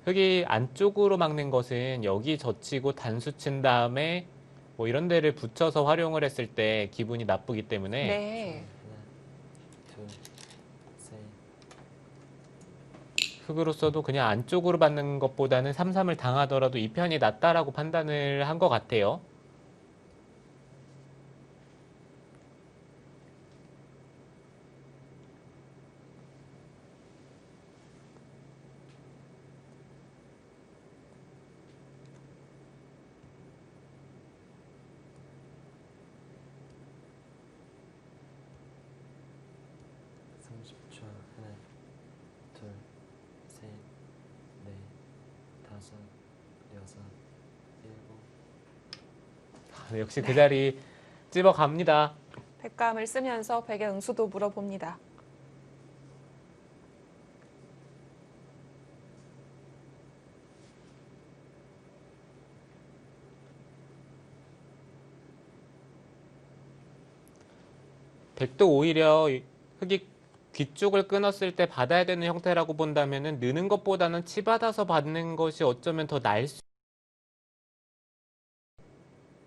흑이 안쪽으로 막는 것은 여기 젖히고 단수 친 다음에 뭐 이런 데를 붙여서 활용을 했을 때 기분이 나쁘기 때문에 네. 하나, 둘, 셋, 흑으로서도 그냥 안쪽으로 받는 것보다는 3-3을 당하더라도 이 편이 낫다라고 판단을 한 것 같아요. 하나, 둘, 셋, 넷, 다섯, 여섯, 일곱. 네, 역시 그 자리 찝어갑니다. 팩감을 쓰면서 백의 응수도 물어봅니다. 백도 오히려 흑이 귀 쪽을 끊었을 때 받아야 되는 형태라고 본다면은 느는 것보다는 치받아서 받는 것이 어쩌면 더 나을 수.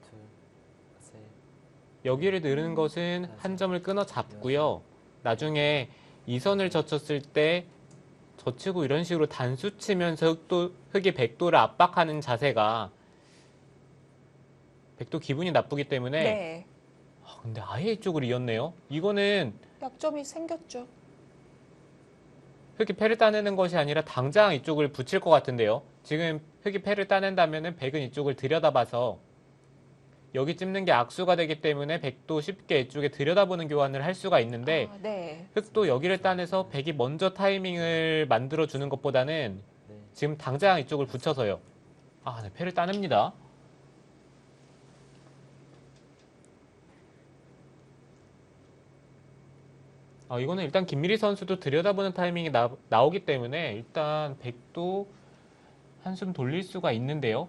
둘, 셋, 여기를 느는 것은 한 점을 끊어 잡고요. 나중에 이 선을 젖혔을 때 젖히고 이런 식으로 단수 치면서 흑이 백도를 압박하는 자세가 백도 기분이 나쁘기 때문에 네. 근데 아예 이쪽으로 이었네요. 이거는 약점이 생겼죠. 흑이 패를 따내는 것이 아니라 당장 이쪽을 붙일 것 같은데요. 지금 흑이 패를 따낸다면은 백은 이쪽을 들여다봐서 여기 찝는 게 악수가 되기 때문에 백도 쉽게 이쪽에 들여다보는 교환을 할 수가 있는데 아, 네. 흑도 여기를 따내서 백이 먼저 타이밍을 만들어 주는 것보다는 넷, 지금 당장 이쪽을 붙여서요. 아, 네, 패를 따냅니다. 이거는 일단 김미리 선수도 들여다보는 타이밍이 나오기 때문에 일단 백도 한숨 돌릴 수가 있는데요.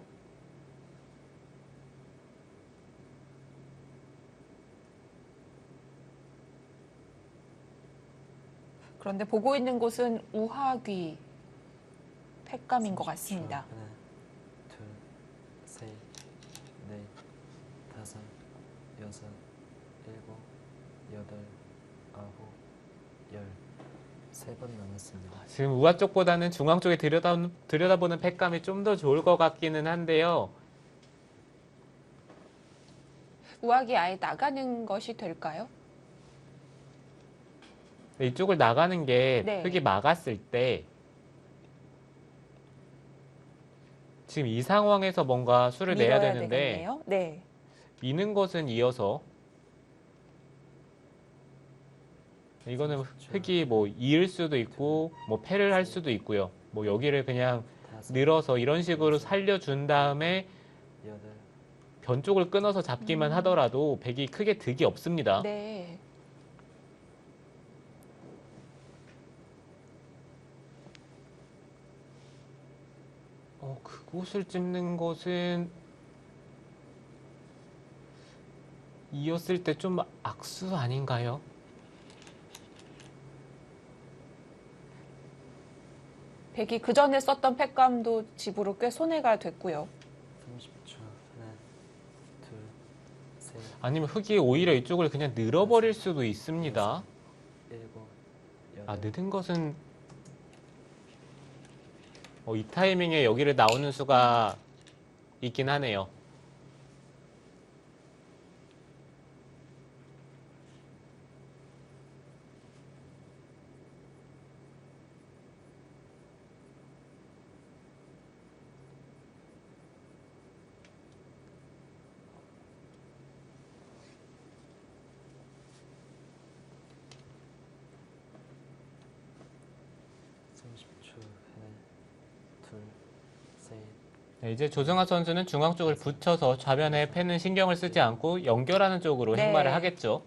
그런데 보고 있는 곳은 우하귀 팩감인 것 같습니다. 하나, 둘, 셋, 넷, 다섯, 여섯, 일곱, 여덟, 아홉, 열. 3번 남았습니다. 지금 우하 쪽보다는 중앙 쪽에 들여다보는 팩감이 좀 더 좋을 것 같기는 한데요. 우하귀 아예 나가는 것이 될까요? 이쪽을 나가는 게 네. 흑이 막았을 때 지금 이 상황에서 뭔가 수를 내야 밀어야 되는데 되겠네요. 네. 미는 것은 이어서 이거는 흑이 뭐 이을 수도 있고 뭐 패를 할 수도 있고요. 뭐 여기를 그냥 다섯, 늘어서 이런 식으로 살려준 다음에 여덟, 변 쪽을 끊어서 잡기만 하더라도 백이 크게 득이 없습니다. 네. 그곳을 찝는 것은 이었을 때 좀 악수 아닌가요? 백이 그 전에 썼던 팩감도 집으로 꽤 손해가 됐고요. 30초. 하나, 둘, 셋, 아니면 흑이 오히려 이쪽을 그냥 늘어버릴 수도 있습니다. 일곱, 아, 여덟, 늦은 것은 이 타이밍에 여기를 나오는 수가 있긴 하네요. 하나, 둘, 셋, 네, 이제 조승아 선수는 중앙 쪽을 붙여서 좌변에 패는 신경을 쓰지 않고 연결하는 쪽으로 네. 행마를 하겠죠.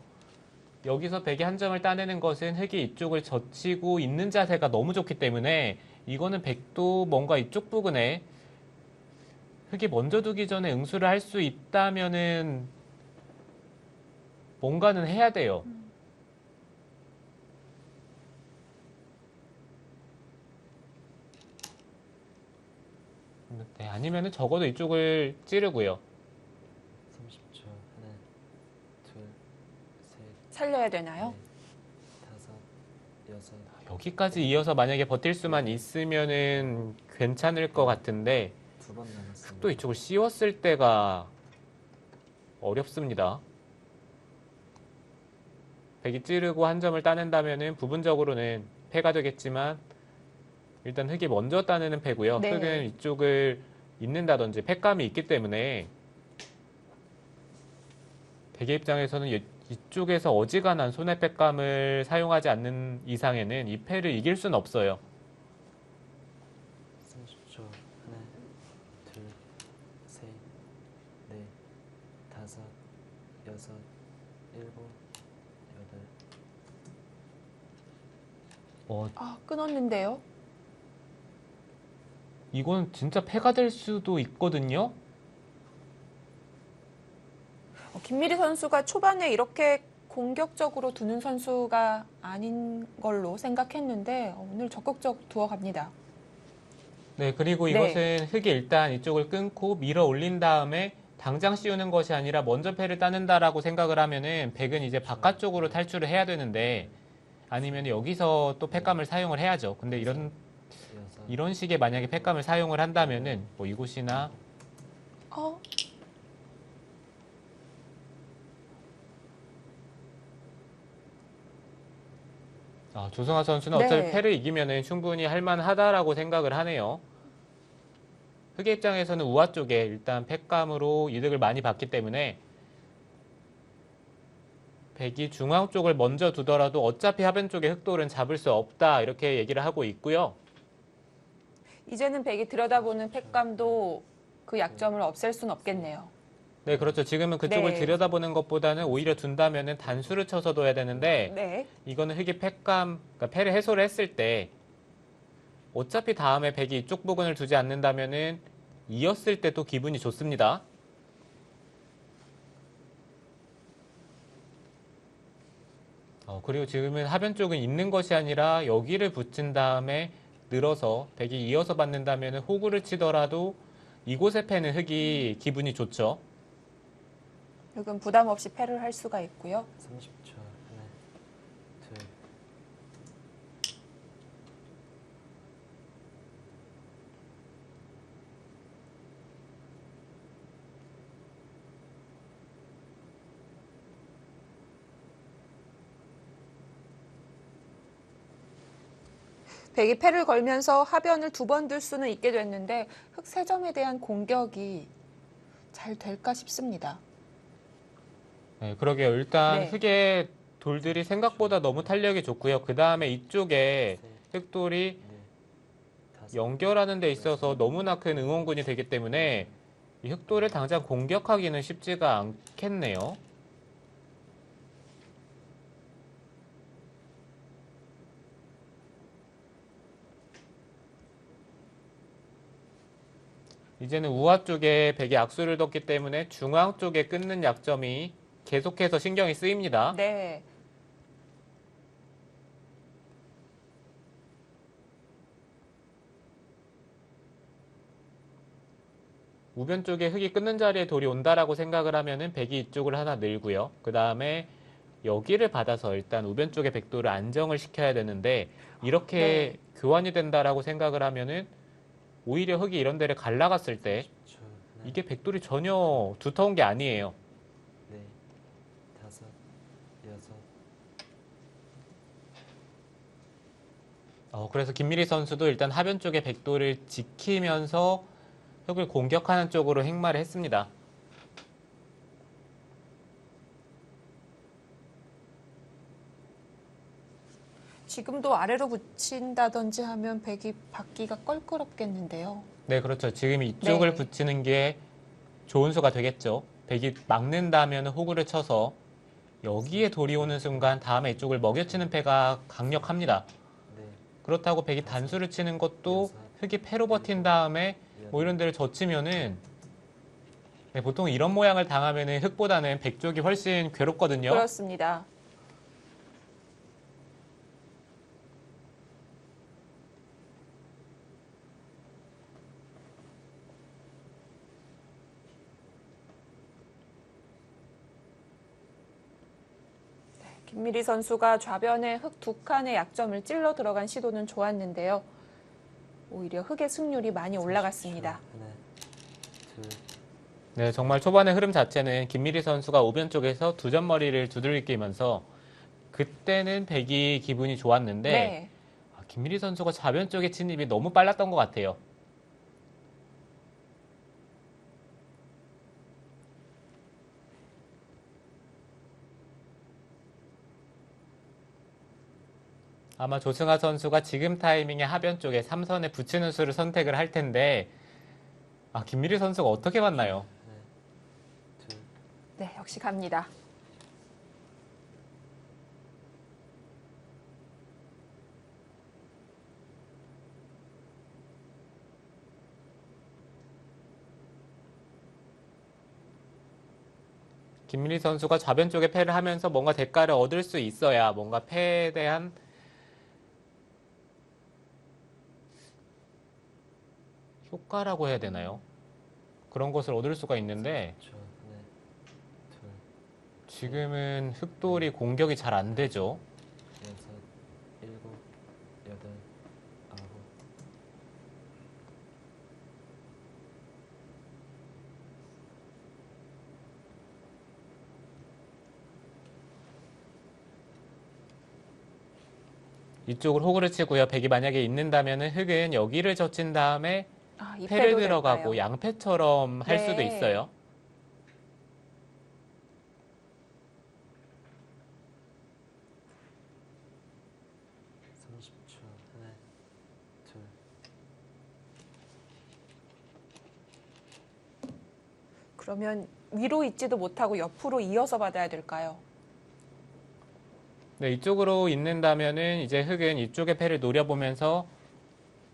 여기서 백이 한 점을 따내는 것은 흑이 이쪽을 젖히고 있는 자세가 너무 좋기 때문에 이거는 백도 뭔가 이쪽 부근에 흑이 먼저 두기 전에 응수를 할 수 있다면은 뭔가는 해야 돼요. 네, 아니면은 적어도 이쪽을 찌르고요. 30초. 하나, 둘, 셋, 살려야 되나요? 넷, 다섯, 여섯, 여기까지 이어서 만약에 버틸 수만 있으면은 괜찮을 것 같은데 2번 남았습니다. 또 이쪽을 씌웠을 때가 어렵습니다. 백이 찌르고 한 점을 따낸다면은 부분적으로는 패가 되겠지만 일단 흑이 먼저 따내는 패고요. 네. 흑은 이쪽을 잇는다든지 패감이 있기 때문에 백의 입장에서는 이쪽에서 어지간한 손해 패감을 사용하지 않는 이상에는 이 패를 이길 수는 없어요. 30초. 하나, 둘, 셋, 넷, 다섯, 여섯, 일곱, 여덟. 아, 끊었는데요. 이건 진짜 패가 될 수도 있거든요. 김미리 선수가 초반에 이렇게 공격적으로 두는 선수가 아닌 걸로 생각했는데 오늘 적극적 두어 갑니다. 네, 그리고 네. 이것은 흑이 일단 이쪽을 끊고 밀어 올린 다음에 당장 씌우는 것이 아니라 먼저 패를 따는다라고 생각을 하면은 백은 이제 바깥쪽으로 탈출을 해야 되는데 아니면 여기서 또 패감을 사용을 해야죠. 근데 이런 식의 만약에 패감을 사용을 한다면은 뭐 이곳이나 어? 조승아 선수는 네. 어차피 패를 이기면은 충분히 할만하다라고 생각을 하네요. 흑의 입장에서는 우아 쪽에 일단 패감으로 이득을 많이 봤기 때문에 백이 중앙 쪽을 먼저 두더라도 어차피 하변 쪽의 흑돌은 잡을 수 없다 이렇게 얘기를 하고 있고요. 이제는 백이 들여다보는 팩감도 그 약점을 없앨 순 없겠네요. 네, 그렇죠. 지금은 그쪽을 네. 들여다보는 것보다는 오히려 둔다면은 단수를 쳐서 둬야 되는데 네. 이거는 흑이 패감, 그러니까 패를 해소를 했을 때 어차피 다음에 백이 이쪽 부분을 두지 않는다면은 이었을 때 또 기분이 좋습니다. 그리고 지금은 하변 쪽은 있는 것이 아니라 여기를 붙인 다음에 늘어서 백이 이어서 받는다면 호구를 치더라도 이곳에 패는 흑이 기분이 좋죠. 흑은 부담 없이 패를 할 수가 있고요. 30초. 하나, 둘, 백이 패를 걸면서 하변을 두 번 둘 수는 있게 됐는데 흑 3점에 대한 공격이 잘 될까 싶습니다. 네, 그러게요. 일단 네. 흑의 돌들이 생각보다 너무 탄력이 좋고요. 그 다음에 이쪽에 흑돌이 넷, 다섯, 연결하는 데 있어서 너무나 큰 응원군이 되기 때문에 이 흑돌을 당장 공격하기는 쉽지가 않겠네요. 이제는 우아 쪽에 백이 악수를 뒀기 때문에 중앙 쪽에 끊는 약점이 계속해서 신경이 쓰입니다. 네. 우변 쪽에 흑이 끊는 자리에 돌이 온다라고 생각을 하면은 백이 이쪽을 하나 늘고요. 그 다음에 여기를 받아서 일단 우변 쪽에 백돌을 안정을 시켜야 되는데 이렇게 교환이 된다라고 생각을 하면은 오히려 흑이 이런 데를 갈라갔을 때 10초. 하나, 이게 백돌이 전혀 두터운 게 아니에요. 넷, 다섯, 여섯. 그래서 김미리 선수도 일단 하변 쪽에 백돌을 지키면서 흑을 공격하는 쪽으로 행마를 했습니다. 지금도 아래로 붙인다든지 하면 백이 받기가 껄끄럽겠는데요. 네, 그렇죠. 지금 이쪽을 네. 붙이는 게 좋은 수가 되겠죠. 백이 막는다면 호구를 쳐서 여기에 돌이 오는 순간 다음에 이쪽을 먹여치는 패가 강력합니다. 넷, 그렇다고 백이 단수를 치는 것도 흑이 패로 버틴 다음에 뭐 이런 데를 젖히면은 네, 보통 이런 모양을 당하면은 흑보다는 백 쪽이 훨씬 괴롭거든요. 그렇습니다. 김미리 선수가 좌변에 흑 두 칸의 약점을 찔러 들어간 시도는 좋았는데요. 오히려 흑의 승률이 많이 올라갔습니다. 하나, 둘, 네, 정말 초반의 흐름 자체는 김미리 선수가 우변 쪽에서 두 점 머리를 두들기면서 그때는 백이 기분이 좋았는데 네. 김미리 선수가 좌변 쪽의 진입이 너무 빨랐던 것 같아요. 아마 조승아 선수가 지금 타이밍에 하변 쪽에 3선에 붙이는 수를 선택을 할 텐데 김미리 선수가 어떻게 봤나요? 하나, 둘, 네, 역시 갑니다. 김민희 선수가 좌변 쪽에 패를 하면서 뭔가 대가를 얻을 수 있어야 뭔가 패에 대한 효과라고 해야 되나요? 그런 것을 얻을 수가 있는데 30초. 하나, 둘, 지금은 흑돌이 공격이 잘 안 되죠. 여섯, 일곱, 여덟, 아홉. 이쪽으로 호구를 치고요. 백이 만약에 있는다면은 흑은 여기를 젖힌 다음에 아, 이 패를 패도 들어가고 될까요? 양패처럼 할 수도 네. 있어요. 삼십 초. 하나, 둘, 그러면 위로 있지도 못하고 옆으로 이어서 받아야 될까요? 네, 이쪽으로 있는다면은 이제 흑은 이쪽의 패를 노려보면서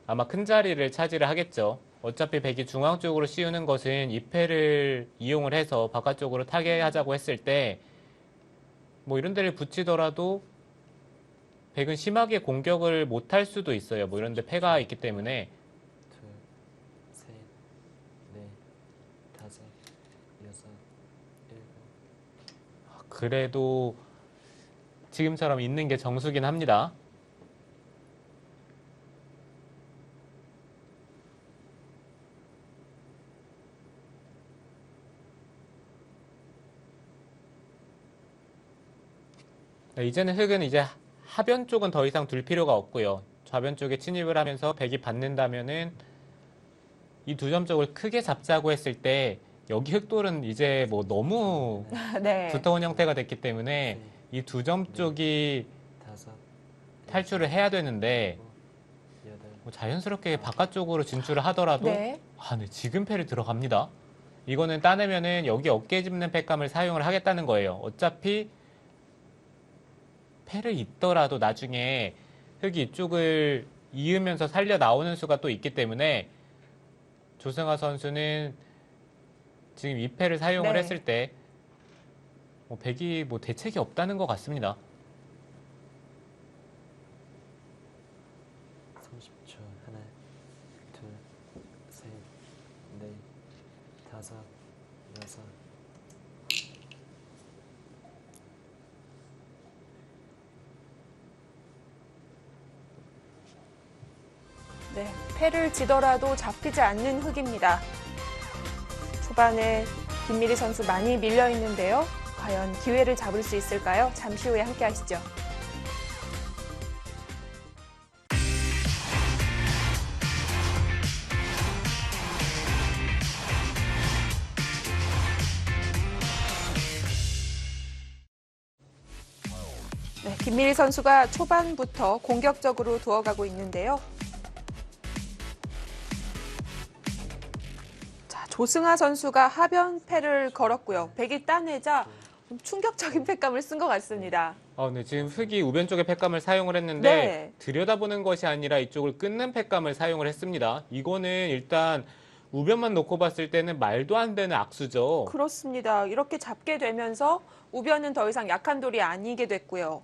아마 큰 자리를 차지를 하겠죠. 어차피 백이 중앙 쪽으로 씌우는 것은 이 패를 이용을 해서 바깥쪽으로 타개하자고 했을 때 뭐 이런 데를 붙이더라도 백은 심하게 공격을 못할 수도 있어요. 뭐 이런 데 패가 있기 때문에 둘, 셋, 넷, 다섯, 여섯, 일곱. 그래도 지금처럼 있는 게 정수긴 합니다. 네, 이제는 흑은 이제 하변 쪽은 더 이상 둘 필요가 없고요. 좌변 쪽에 침입을 하면서 백이 받는다면은 이 두 점 쪽을 크게 잡자고 했을 때 여기 흑돌은 이제 뭐 너무 네. 두터운 형태가 됐기 때문에 셋, 이 두 점 쪽이 다섯, 탈출을 해야 되는데 여덟. 뭐 자연스럽게 바깥쪽으로 진출을 하더라도 네. 네, 지금 패를 들어갑니다. 이거는 따내면은 여기 어깨 짚는 패감을 사용을 하겠다는 거예요. 어차피 패를 잇더라도 나중에 흑이 이쪽을 이으면서 살려 나오는 수가 또 있기 때문에 조승아 선수는 지금 이 패를 사용을 네. 했을 때 백이 뭐 대책이 없다는 것 같습니다. 30초. 하나, 둘, 셋, 넷, 다섯, 여섯. 네, 패를 지더라도 잡히지 않는 흑입니다. 초반에 김미리 선수 많이 밀려 있는데요. 과연 기회를 잡을 수 있을까요? 잠시 후에 함께 하시죠. 네, 김미리 선수가 초반부터 공격적으로 두어가고 있는데요. 자, 조승아 선수가 하변 패를 걸었고요. 백이 따내자 좀 충격적인 패감을 쓴 것 같습니다. 네, 지금 흑이 우변 쪽의 패감을 사용을 했는데 네. 들여다보는 것이 아니라 이쪽을 끊는 패감을 사용을 했습니다. 이거는 일단 우변만 놓고 봤을 때는 말도 안 되는 악수죠. 그렇습니다. 이렇게 잡게 되면서 우변은 더 이상 약한 돌이 아니게 됐고요.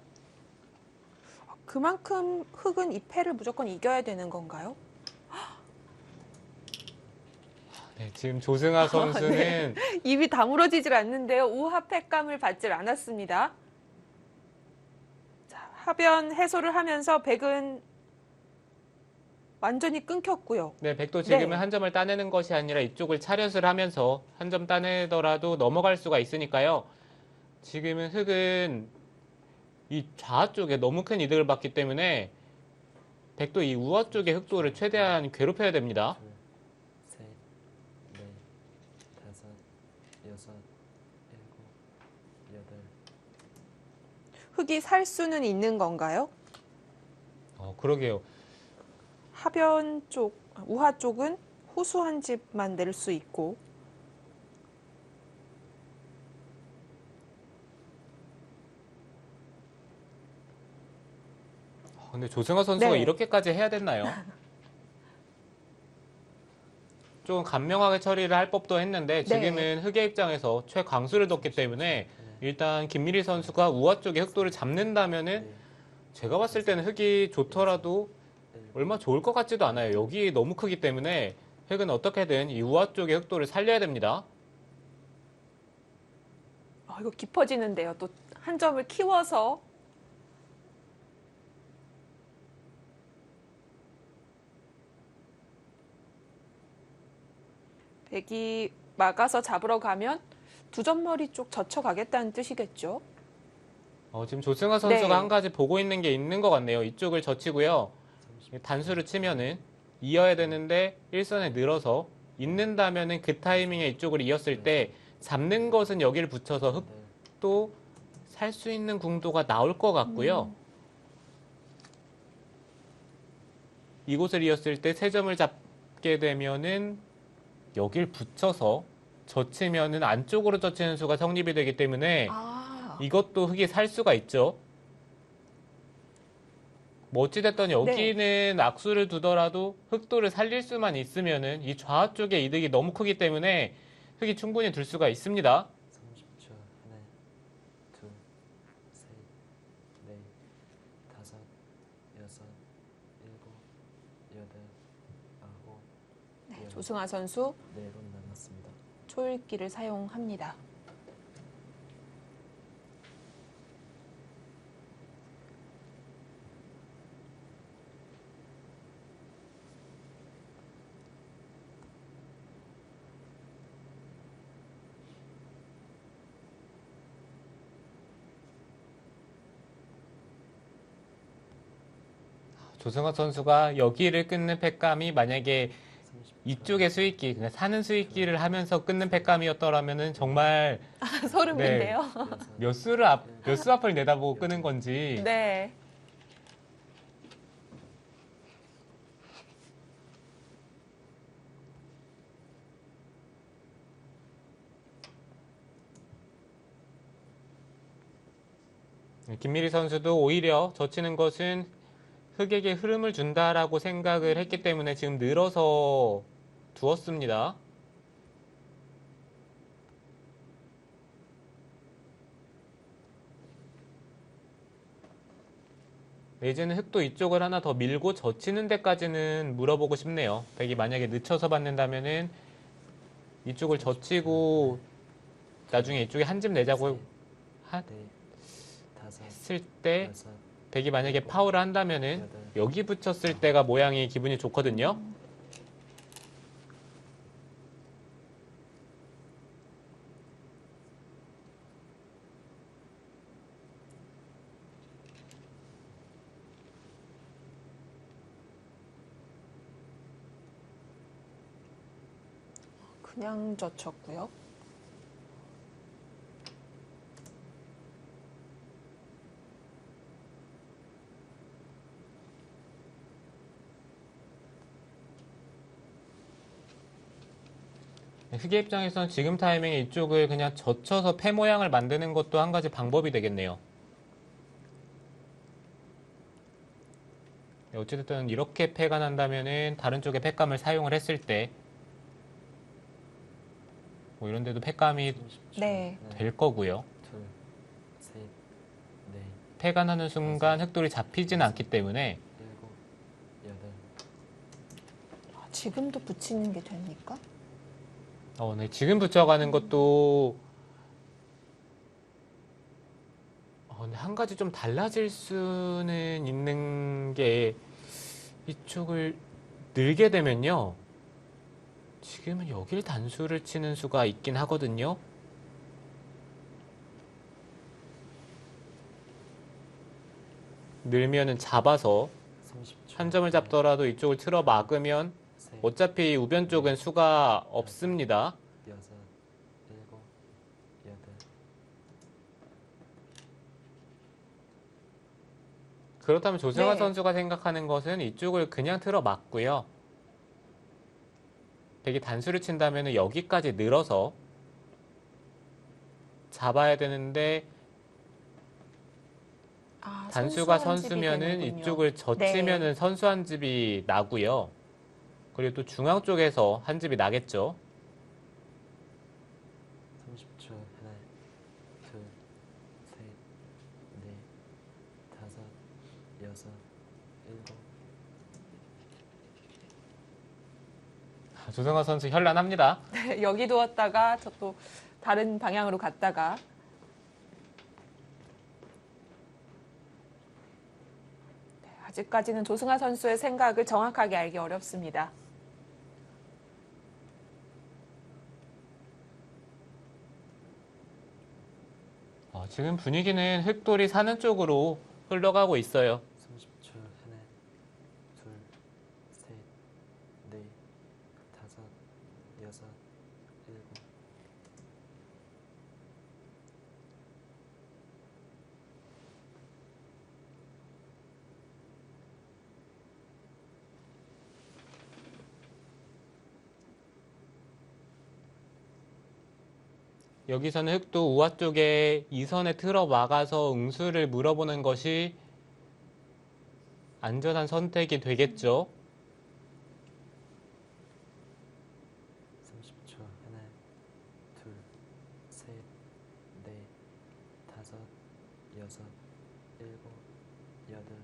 그만큼 흑은 이 패를 무조건 이겨야 되는 건가요? 네, 지금 조승아 선수는 네. 입이 다물어지질 않는데요. 우하 패감을 받질 않았습니다. 자, 하변 해소를 하면서 백은 완전히 끊겼고요. 네, 백도 지금은 네. 한 점을 따내는 것이 아니라 이쪽을 차렷을 하면서 한 점 따내더라도 넘어갈 수가 있으니까요. 지금은 흑은 이 좌 쪽에 너무 큰 이득을 받기 때문에 백도 이 우하 쪽의 흑도를 최대한 괴롭혀야 됩니다. 둘, 셋, 넷, 다섯, 여섯, 일곱, 여덟. 흑이 살 수는 있는 건가요? 그러게요. 하변 쪽, 우하 쪽은 호수 한 집만 낼 수 있고 근데 조승아 선수가 네. 이렇게까지 해야 됐나요? 좀 간명하게 처리를 할 법도 했는데 지금은 흑의 입장에서 최광수를 뒀기 때문에 일단 김미리 선수가 우아 쪽에 흑도를 잡는다면은 제가 봤을 때는 흑이 좋더라도 얼마 좋을 것 같지도 않아요. 여기 너무 크기 때문에 흑은 어떻게든 이 우아 쪽의 흑도를 살려야 됩니다. 이거 깊어지는데요. 또 한 점을 키워서 백이 막아서 잡으러 가면 두 점머리 쪽 젖혀가겠다는 뜻이겠죠. 지금 조승아 선수가 네. 한 가지 보고 있는 게 있는 것 같네요. 이쪽을 젖히고요. 단수를 치면은 이어야 되는데 일선에 늘어서 있는다면은 그 타이밍에 이쪽을 이었을 때 잡는 것은 여기를 붙여서 흑도 살 수 있는 궁도가 나올 것 같고요. 이곳을 이었을 때 세 점을 잡게 되면은 여길 붙여서 젖히면은 안쪽으로 젖히는 수가 성립이 되기 때문에 이것도 흑이 살 수가 있죠. 뭐 어찌됐든 여기는 악수를 두더라도 흑도를 살릴 수만 있으면은 이 좌 쪽의 이득이 너무 크기 때문에 흑이 충분히 둘 수가 있습니다. 30초. 하나, 둘, 셋, 넷, 다섯, 여섯, 일곱, 여덟, 아홉, 열. 조승아 선수 4분 남았습니다. 초읽기를 사용합니다. 조승호 선수가 여기를 끊는 팩감이 만약에 30초. 이쪽의 수익기, 그냥 사는 수익기를 하면서 끊는 팩감이었더라면은 정말 소름인데요. 몇 수 앞을 내다보고 끄는 건지. 네. 김미리 선수도 오히려 젖히는 것은 흑에게 흐름을 준다라고 생각을 했기 때문에 지금 늘어서 두었습니다. 이제는 흑도 이쪽을 하나 더 밀고 젖히는 데까지는 물어보고 싶네요. 백이 만약에 늦춰서 받는다면은 이쪽을 젖히고 나중에 이쪽에 한 집 내자고 넷, 다섯, 했을 때 여섯, 백이 만약에 파울을 한다면은 여기 붙였을 때가 모양이 기분이 좋거든요. 그냥 젖혔고요. 흑의 입장에서는 지금 타이밍에 이쪽을 그냥 젖혀서 패 모양을 만드는 것도 한 가지 방법이 되겠네요. 어찌됐든 이렇게 패가 난다면은 다른 쪽에 패감을 사용을 했을 때 뭐 이런 데도 패감이 30초. 네. 하나, 될 거고요. 둘, 셋, 넷, 패가 나는 순간 흑돌이 잡히지는 않기 때문에 일곱, 여덟. 지금도 붙이는 게 됩니까? 네, 지금 붙여가는 것도 근데 한 가지 좀 달라질 수는 있는 게 이쪽을 늘게 되면요. 지금은 여길 단수를 치는 수가 있긴 하거든요. 늘면은 잡아서 30초. 한 점을 잡더라도 이쪽을 틀어 막으면 셋, 어차피 우변 쪽은 수가 없습니다. 여섯, 일곱, 여덟. 그렇다면 조승환 네. 선수가 생각하는 것은 이쪽을 그냥 틀어 막고요. 백이 단수를 친다면 여기까지 늘어서 잡아야 되는데 단수가 선수한 집이 선수면은 되는군요. 이쪽을 젖히면은 선수한 집이 나고요. 그리고 또 중앙 쪽에서 한 집이 나겠죠. 30초. 하나, 둘, 셋, 넷, 다섯, 여섯, 일곱. 조승아 선수 현란합니다. 여기 두었다가 저 또 다른 방향으로 갔다가 네, 아직까지는 조승아 선수의 생각을 정확하게 알기 어렵습니다. 지금 분위기는 흑돌이 사는 쪽으로 흘러가고 있어요. 30초. 하나, 둘, 셋, 넷, 다섯, 여섯, 일곱. 여기서는 흑도 우아 쪽에 이선에 틀어 막아서 응수를 물어보는 것이 안전한 선택이 되겠죠. 30초. 하나, 둘, 셋, 넷, 다섯, 여섯, 일곱, 여덟.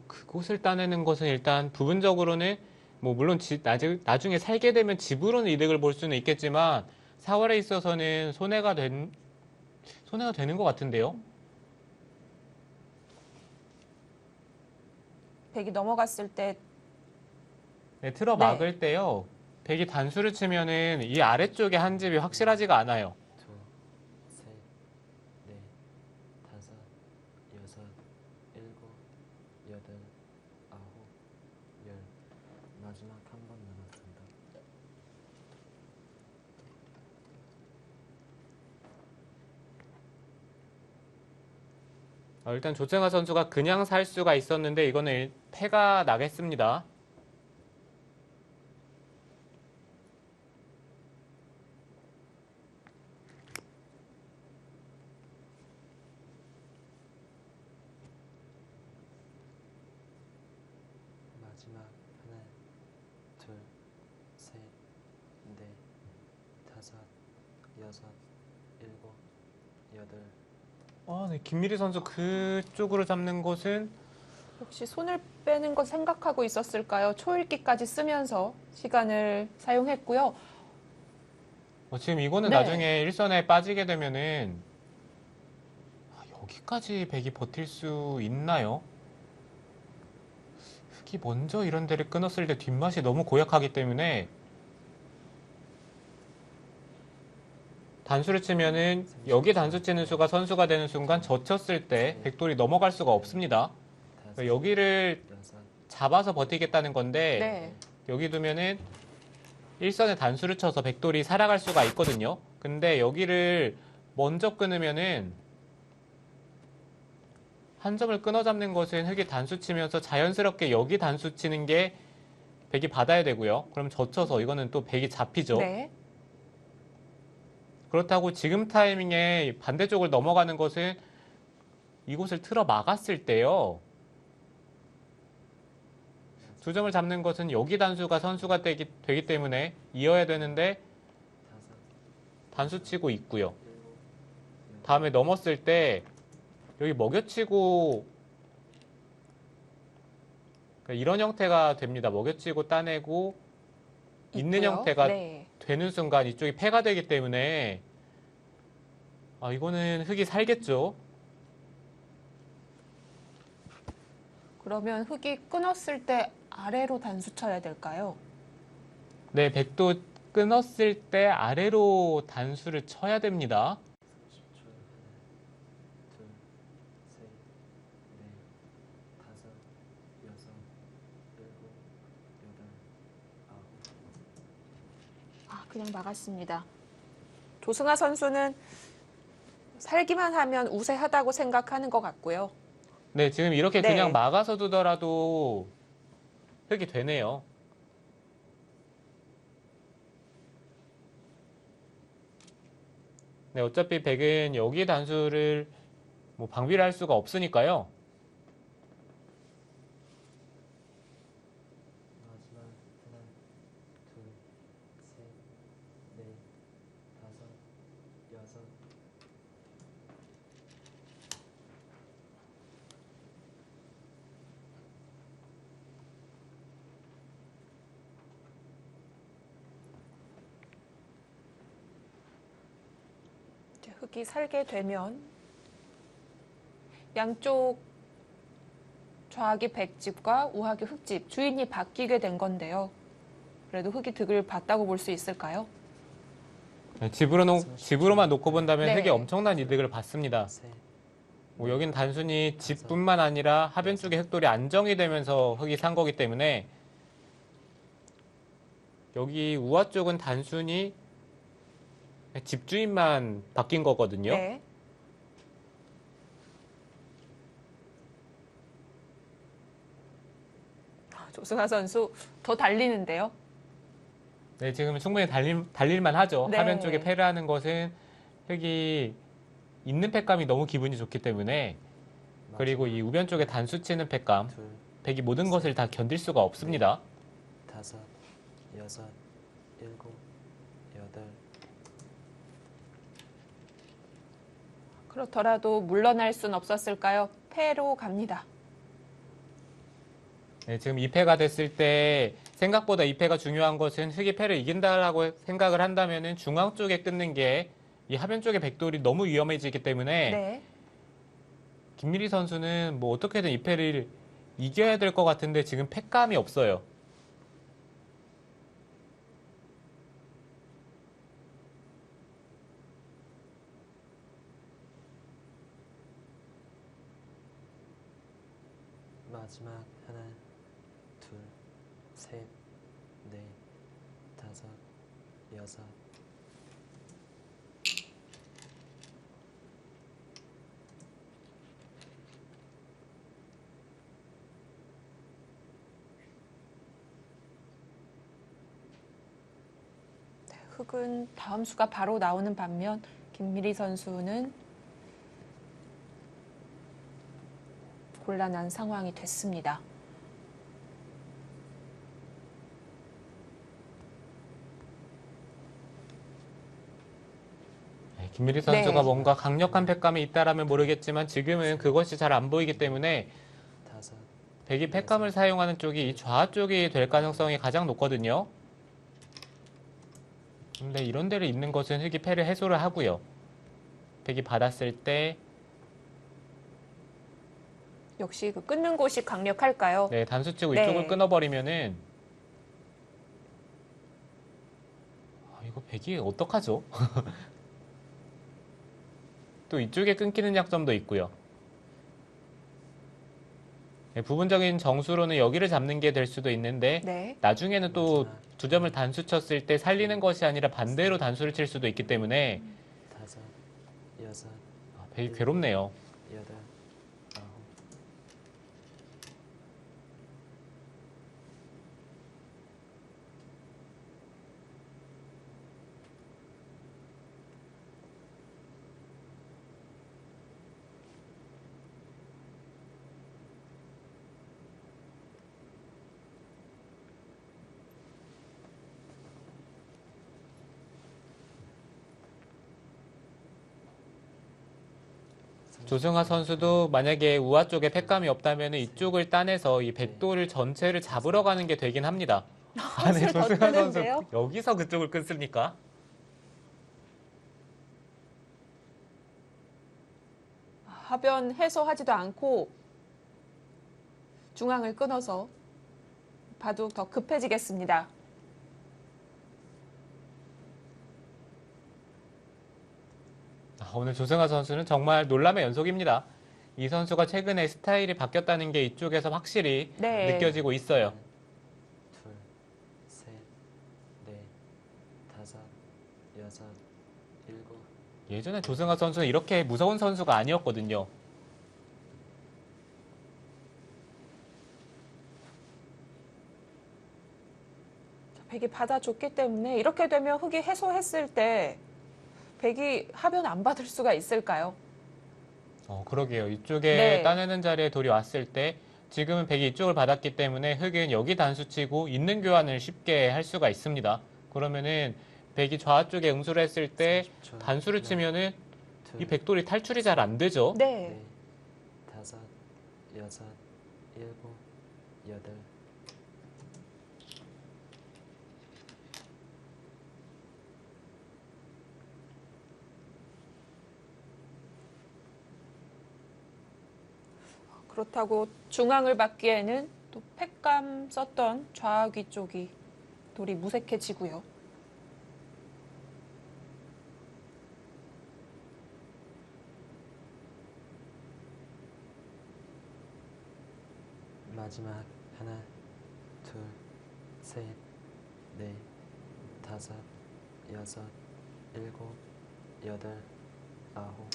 그곳을 따내는 것은 일단 부분적으로는 뭐 물론 나중에 살게 되면 집으로는 이득을 볼 수는 있겠지만 4월에 있어서는 손해가 되는 것 같은데요. 백이 넘어갔을 때 네, 틀어 막을 때요. 백이 단수를 치면은 이 아래쪽에 한 집이 확실하지가 않아요. 둘, 셋, 넷, 다섯, 여섯, 일곱, 여덟, 아홉, 열. 마지막 한 번 남았습니다. 일단 조승아 선수가 그냥 살 수가 있었는데 이거는 패가 나겠습니다. 마지막. 하나, 둘, 셋, 넷, 다섯, 여섯, 일곱, 여덟. 네, 김미리 선수 그쪽으로 잡는 것은 혹시 손을 빼는 것 생각하고 있었을까요? 초읽기까지 쓰면서 시간을 사용했고요. 지금 이거는 네. 나중에 일선에 빠지게 되면은 여기까지 백이 버틸 수 있나요? 흑이 먼저 이런 데를 끊었을 때 뒷맛이 너무 고약하기 때문에 단수를 치면은 여기 단수 치는 수가 선수가 되는 순간 젖혔을 때 백돌이 넘어갈 수가 없습니다. 다섯, 여기를 여섯, 잡아서 버티겠다는 건데 네. 여기 두면은 일선에 단수를 쳐서 백돌이 살아갈 수가 있거든요. 근데 여기를 먼저 끊으면은 한 점을 끊어 잡는 것은 흑이 단수 치면서 자연스럽게 여기 단수 치는 게 백이 받아야 되고요. 그럼 젖혀서 이거는 또 백이 잡히죠. 네. 그렇다고 지금 타이밍에 반대쪽을 넘어가는 것은 이곳을 틀어 막았을 때요. 두 점을 잡는 것은 여기 단수가 선수가 되기 때문에 이어야 되는데 다섯, 단수 치고 있고요. 일곱, 여덟. 다음에 넘었을 때 여기 먹여치고 그러니까 이런 형태가 됩니다. 먹여치고 따내고 있는 있고요. 형태가 네. 되는 순간 이쪽이 패가 되기 때문에 이거는 흑이 살겠죠. 그러면 흑이 끊었을 때 아래로 단수 쳐야 될까요? 네, 백도 끊었을 때 아래로 단수를 쳐야 됩니다. 30초. 하나, 둘, 셋, 넷, 다섯, 여섯, 일곱, 여덟, 아홉. 그냥 막았습니다. 조승아 선수는 살기만 하면 우세하다고 생각하는 것 같고요. 네, 지금 이렇게 네. 그냥 막아서 두더라도 흑이 되네요. 네, 어차피 백은 여기 단수를 뭐 방비를 할 수가 없으니까요. 마지막 하나, 둘, 셋, 넷, 다섯, 여섯. 이제 흙이 살게 되면 양쪽 좌악이 백집과 우악이 흙집, 주인이 바뀌게 된 건데요. 그래도 흙이 득을 봤다고 볼 수 있을까요? 네, 집으로만 놓고 본다면 네. 흙이 엄청난 이득을 받습니다. 셋, 뭐 여긴 단순히 집뿐만 아니라 하변 쪽의 흙돌이 안정이 되면서 흙이 산 거기 때문에 여기 우아 쪽은 단순히 집주인만 바뀐 거거든요. 네. 조승아 선수 더 달리는데요. 네, 지금 충분히 달릴만 하죠. 네. 하변 쪽에 패를 하는 것은 흙이 있는 팩감이 너무 기분이 좋기 때문에 그리고 이 우변 쪽에 단수 치는 팩감, 둘, 백이 모든 것을 다 견딜 수가 없습니다. 다섯, 여섯, 일곱, 여덟. 그렇더라도 물러날 순 없었을까요? 패로 갑니다. 네, 지금 2패가 됐을 때 생각보다 2패가 중요한 것은 흙이 패를 이긴다라고 생각을 한다면은 중앙 쪽에 끊는 게 이 하변 쪽의 백돌이 너무 위험해지기 때문에 네. 김미리 선수는 뭐 어떻게든 2패를 이겨야 될 것 같은데 지금 패감이 없어요. 마지막 하나, 둘, 셋, 넷, 다섯, 여섯. 흙은 다음 수가 바로 나오는 반면 김미리 선수는 곤란한 상황이 됐습니다. 네, 김미리 선수가 네. 뭔가 강력한 패감이 있다라면 모르겠지만 지금은 그것이 잘 안 보이기 때문에 다섯, 백이 패감을 사용하는 쪽이 이 좌 쪽이 될 가능성이 가장 높거든요. 근데 이런 데를 있는 것은 흙이 패를 해소를 하고요. 백이 받았을 때 역시 그 끊는 곳이 강력할까요? 네, 단수 치고 네. 이쪽을 끊어버리면은 이거 백이 어떡하죠? 또 이쪽에 끊기는 약점도 있고요. 네, 부분적인 정수로는 여기를 잡는 게 될 수도 있는데 네. 나중에는 또 두 점을 단수 쳤을 때 살리는 것이 아니라 반대로 단수를 칠 수도 있기 때문에 다섯, 여섯, 백이 괴롭네요. 여덟, 아홉. 조승아 선수도 만약에 우아 쪽에 패감이 없다면 이쪽을 따내서 이 백돌을 전체를 잡으러 가는 게 되긴 합니다. 아니, 헛을 더 조승아 선수 뜨는데요? 여기서 그쪽을 끊습니까? 하변 해소하지도 않고 중앙을 끊어서 바둑 더 급해지겠습니다. 오늘 조승아 선수는 정말 놀람의 연속입니다. 이 선수가 최근에 스타일이 바뀌었다는 게 이쪽에서 확실히 네. 느껴지고 있어요. 둘, 셋, 넷, 다섯, 여섯, 일곱. 예전에 조승아 선수는 이렇게 무서운 선수가 아니었거든요. 백이 받아줬기 때문에 이렇게 되면 흙이 해소했을 때 백이 하변 안 받을 수가 있을까요? 그러게요. 이쪽에 네. 따내는 자리에 돌이 왔을 때 지금은 백이 이쪽을 받았기 때문에 흑은 여기 단수치고 있는 교환을 쉽게 할 수가 있습니다. 그러면은 백이 좌 쪽에 응수를 했을 때 30초. 단수를 하나, 치면은 둘, 이 백돌이 탈출이 잘 안 되죠. 네. 넷, 다섯, 여섯, 일곱, 여덟. 그렇다고 중앙을 받기에는 또 팩감 썼던 좌귀 쪽이 돌이 무색해지고요. 마지막 하나, 둘, 셋, 넷, 다섯, 여섯, 일곱, 여덟, 아홉.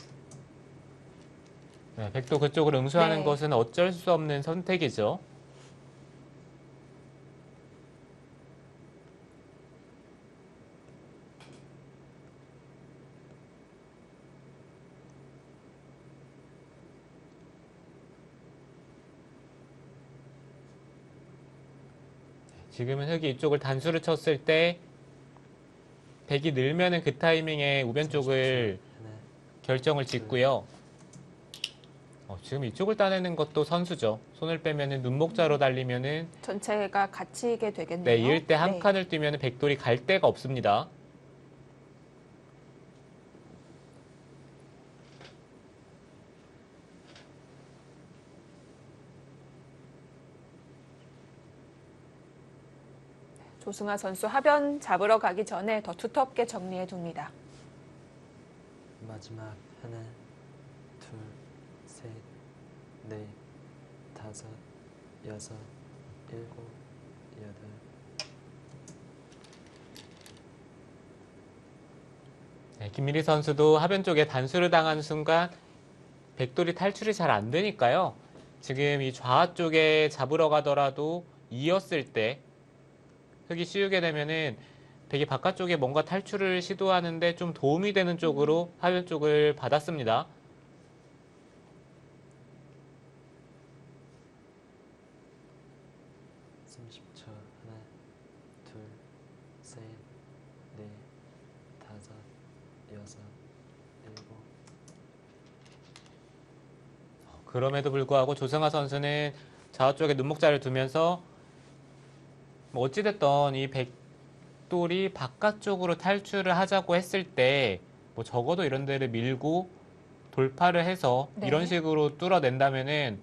네, 백도 그쪽을 응수하는 네. 것은 어쩔 수 없는 선택이죠. 지금은 흑이 이쪽을 단수를 쳤을 때 백이 늘면은 그 타이밍에 우변 쪽을 30초. 하나, 결정을 짓고요. 지금 이쪽을 따내는 것도 선수죠. 손을 빼면은 눈목자로 달리면은 전체가 갇히게 되겠네요. 네, 이을 때 한 네. 칸을 뛰면은 백돌이 갈 데가 없습니다. 조승아 선수 하변 잡으러 가기 전에 더 두텁게 정리해 둡니다. 마지막 하나, 둘, 셋, 넷, 다섯, 여섯, 일곱, 여덟. 네, 김미리 선수도 하변 쪽에 단수를 당한 순간 백돌이 탈출이 잘 안 되니까요. 지금 이 좌 쪽에 잡으러 가더라도 이었을 때 흑이 씌우게 되면은 백이 바깥쪽에 뭔가 탈출을 시도하는데 좀 도움이 되는 쪽으로 하변 쪽을 받았습니다. (30초) 하나, 둘, 셋, 넷, 다섯, 여섯, 일곱. 그럼에도 불구하고 조승아 선수는 좌우 쪽에 눈목자를 두면서 뭐 어찌됐던 이 백돌이 바깥쪽으로 탈출을 하자고 했을 때 뭐 적어도 이런 데를 밀고 돌파를 해서 네. 이런 식으로 뚫어낸다면은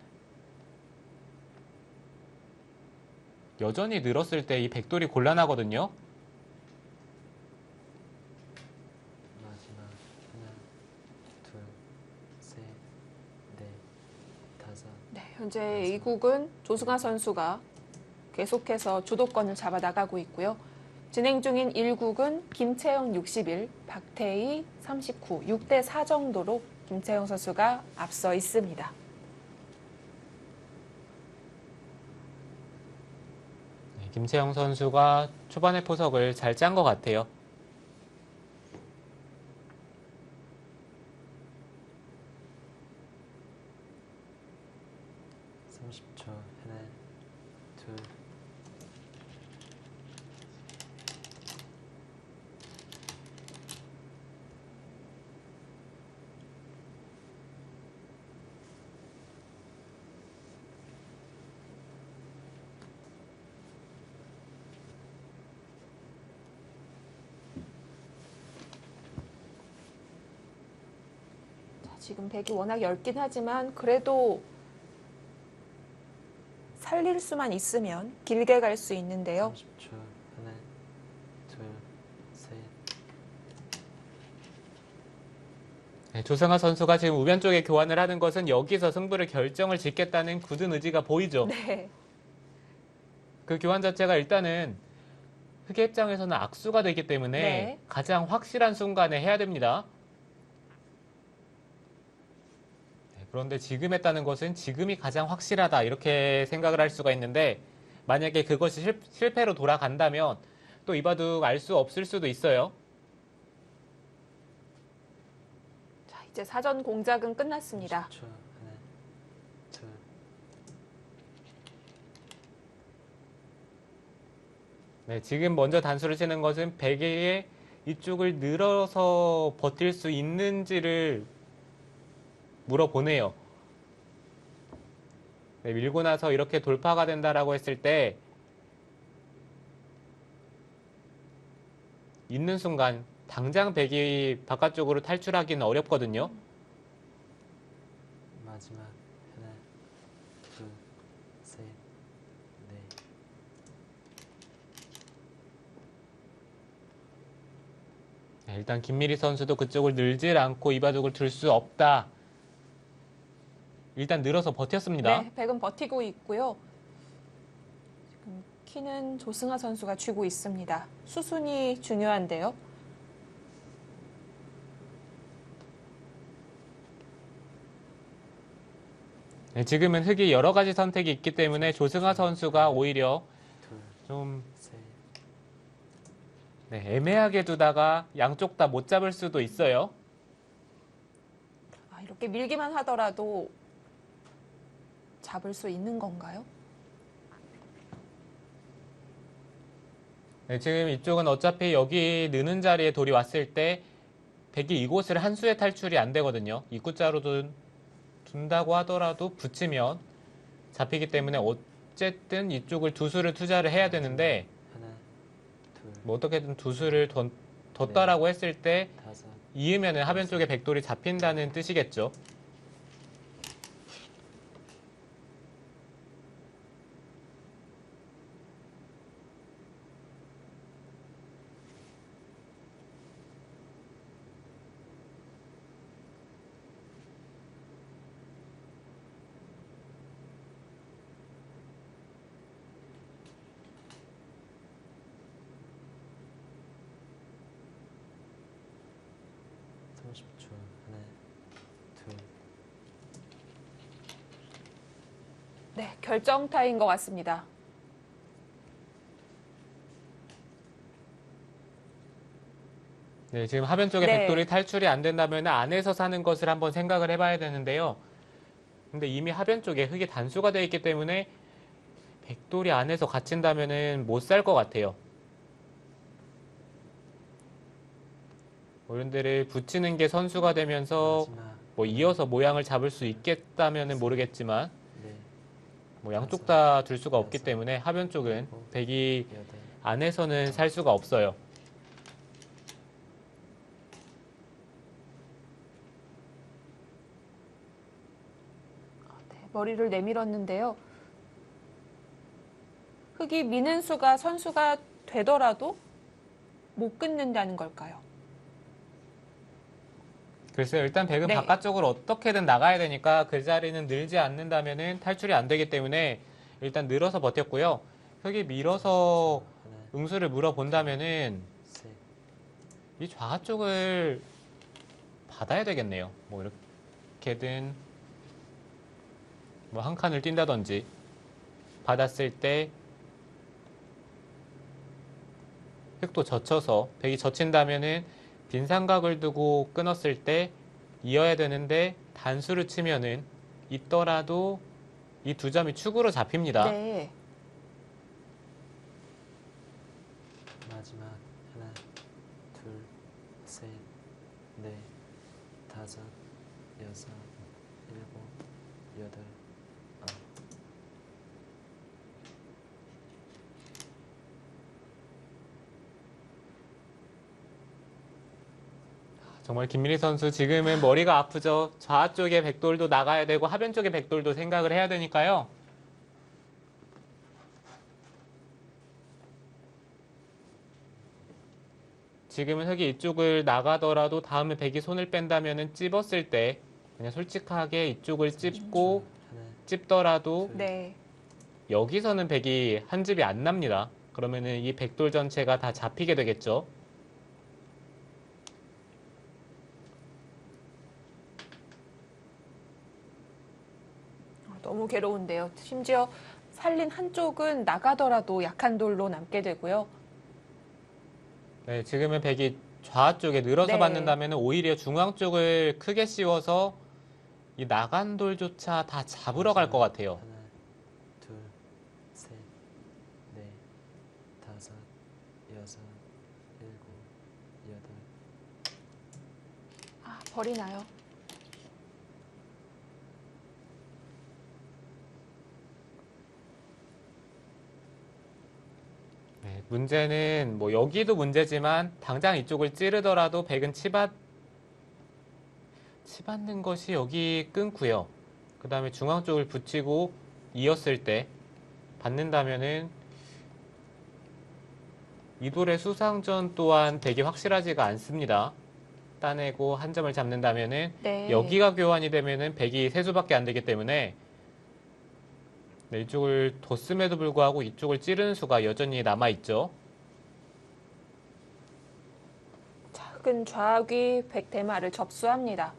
여전히 늘었을 때 이 백돌이 곤란하거든요. 마지막 하나, 둘, 셋, 넷, 다섯. 네, 현재 이 국은 조승아 선수가 계속해서 주도권을 잡아 나가고 있고요. 진행 중인 1국은 김채영 61, 박태희 39, 6대 4 정도로 김채영 선수가 앞서 있습니다. 네, 김채영 선수가 초반의 포석을 잘 짠 것 같아요. (30초) 하나, 둘, 자, 지금 백이 워낙 얇긴 하지만 그래도 살릴 수만 있으면 길게 갈 수 있는데요. 30초 하나, 둘, 셋. 네, 조승아 선수가 지금 우변 쪽에 교환을 하는 것은 여기서 승부를 결정을 짓겠다는 굳은 의지가 보이죠. 네. 그 교환 자체가 일단은 흑의 입장에서는 악수가 되기 때문에 네. 가장 확실한 순간에 해야 됩니다. 네, 그런데 지금 했다는 것은 지금이 가장 확실하다 이렇게 생각을 할 수가 있는데 만약에 그것이 실패로 돌아간다면 또 이 바둑 알 수 없을 수도 있어요. 자, 이제 사전 공작은 끝났습니다. 30초. 하나, 둘, 네, 지금 먼저 단수를 치는 것은 베개에 이쪽을 늘어서 버틸 수 있는지를 물어보네요. 네, 밀고 나서 이렇게 돌파가 된다라고 했을 때 있는 순간 당장 백이 바깥쪽으로 탈출하기는 어렵거든요. 마지막. 하나, 둘, 셋, 넷. 네, 일단 김미리 선수도 그쪽을 늘질 않고 이 바둑을 둘 수 없다. 일단 늘어서 버텼습니다. 네, 백은 버티고 있고요. 지금 키는 조승아 선수가 쥐고 있습니다. 수순이 중요한데요. 네, 지금은 흙이 여러 가지 선택이 있기 때문에 조승아 선수가 오히려 둘, 좀 셋. 네, 애매하게 두다가 양쪽 다 못 잡을 수도 있어요. 아, 이렇게 밀기만 하더라도 잡을 수 있는 건가요? 네, 지금 이쪽은 어차피 여기 느는 자리에 돌이 왔을 때 백이 이곳을 한 수에 탈출이 안 되거든요. 입구자로 둔다고 하더라도 붙이면 잡히기 때문에 어쨌든 이쪽을 두 수를 투자를 해야 되는데 하나, 둘, 뭐 어떻게든 두 수를 뒀다라고 했을 때 다섯. 이으면은 하변 쪽에 백돌이 잡힌다는 뜻이겠죠. 삼십 초. 하나, 둘, 네, 결정타인 것 같습니다. 네, 지금 하변 쪽에 네. 백돌이 탈출이 안 된다면 안에서 사는 것을 한번 생각을 해봐야 되는데요. 근데 이미 하변 쪽에 흙이 단수가 되어 있기 때문에 백돌이 안에서 갇힌다면은 못 살 것 같아요. 이런 데를 붙이는 게 선수가 되면서 마지막. 뭐 이어서 모양을 잡을 수 있겠다면은 모르겠지만 네, 뭐 양쪽 다 둘 수가 없기 때문에 하변 쪽은 백이 여덟. 안에서는 살 수가 없어요. 네, 머리를 내밀었는데요. 흙이 미는 수가 선수가 되더라도 못 끊는다는 걸까요? 글쎄요, 일단 백은 네. 바깥쪽으로 어떻게든 나가야 되니까 그 자리는 늘지 않는다면은 탈출이 안 되기 때문에 일단 늘어서 버텼고요. 흙이 밀어서 하나, 응수를 물어본다면은 셋. 이 좌 쪽을 받아야 되겠네요. 뭐 이렇게든 뭐 한 칸을 뛴다든지 받았을 때 흙도 젖혀서 백이 젖힌다면은 빈 삼각을 두고 끊었을 때 이어야 되는데 단수를 치면은 있더라도 이 두 점이 축으로 잡힙니다. 네. 마지막. 하나, 둘, 셋, 넷, 다섯, 여섯, 일곱, 여덟, 아홉. 정말 김민희 선수 지금은 머리가 아프죠. 좌 쪽에 백돌도 나가야 되고 하변 쪽에 백돌도 생각을 해야 되니까요. 지금은 흙이 이쪽을 나가더라도 다음에 백이 손을 뺀다면은 찝었을 때 그냥 솔직하게 이쪽을 찝고 하나, 찝더라도 네. 여기서는 백이 한 집이 안 납니다. 그러면은 이 백돌 전체가 다 잡히게 되겠죠. 너무 괴로운데요. 심지어 살린 한쪽은 나가더라도 약한 돌로 남게 되고요. 네, 지금은 백이 좌 쪽에 늘어서 네. 받는다면 오히려 중앙 쪽을 크게 씌워서 이 나간 돌조차 다 잡으러 갈 것 같아요. 하나, 둘, 셋, 넷, 다섯, 여섯, 일곱, 여덟. 아, 버리나요? 네, 문제는 뭐 여기도 문제지만 당장 이쪽을 찌르더라도 백은 치받는 것이 여기 끊고요. 그 다음에 중앙 쪽을 붙이고 이었을 때 받는다면은 이 돌의 수상전 또한 되게 확실하지가 않습니다. 따내고 한 점을 잡는다면은 네. 여기가 교환이 되면은 백이 세 수밖에 안 되기 때문에 네, 이쪽을 뒀음에도 불구하고 이쪽을 찌르는 수가 여전히 남아 있죠. 작은 좌귀 백대마를 접수합니다.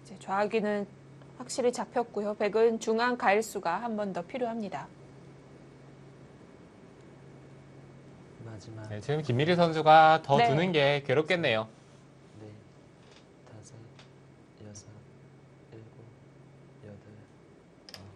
이제 좌귀는 확실히 잡혔고요. 백은 중앙 가일수가 한 번 더 필요합니다. 마지막 네, 지금 김미리 선수가 더 네. 두는 게 괴롭겠네요. 넷, 다섯, 여섯, 일곱, 여덟, 아홉.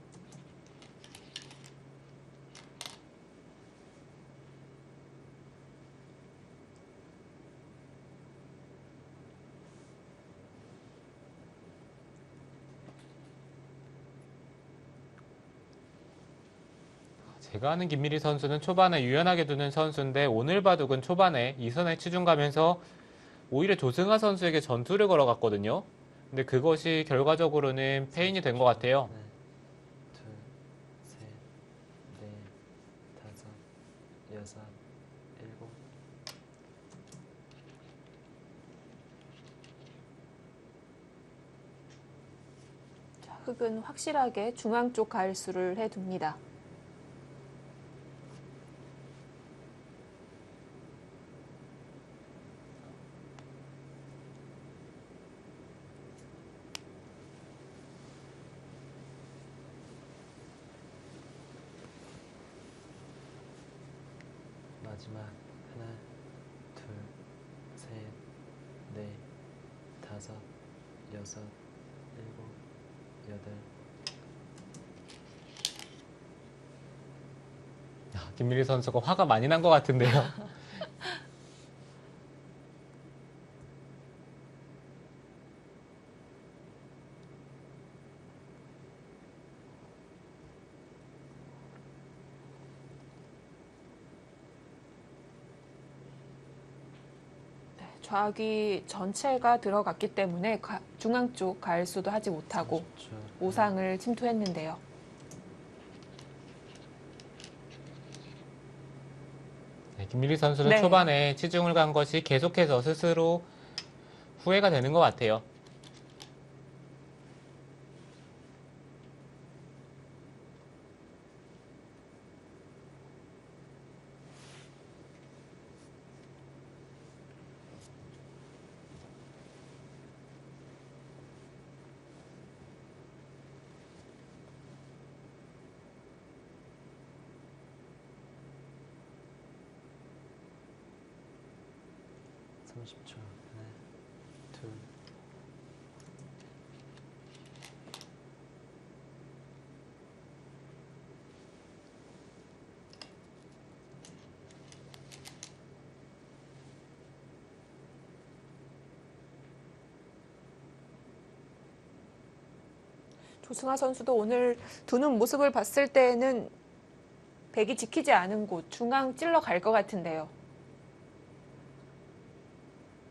제가 아는 김미리 선수는 초반에 유연하게 두는 선수인데 오늘 바둑은 초반에 이선에 치중 가면서 오히려 조승하 선수에게 전투를 걸어갔거든요. 근데 그것이 결과적으로는 패인이 된 것 같아요. 하나, 둘, 셋, 넷, 다섯, 여섯, 일곱. 자, 흑은 확실하게 중앙 쪽 가일수를 해둡니다. 마지막 하나, 둘, 셋, 넷, 다섯, 여섯, 일곱, 여덟. 김미리 선수가 화가 많이 난 것 같은데요. 좌귀 전체가 들어갔기 때문에 중앙 쪽 가일수도 하지 못하고 30초. 오상을 침투했는데요. 네, 김미리 선수는 네. 초반에 치중을 간 것이 계속해서 스스로 후회가 되는 것 같아요. 삼십 초. 하나, 둘. 조승하 선수도 오늘 두는 모습을 봤을 때는 백이 지키지 않은 곳 중앙 찔러 갈 것 같은데요.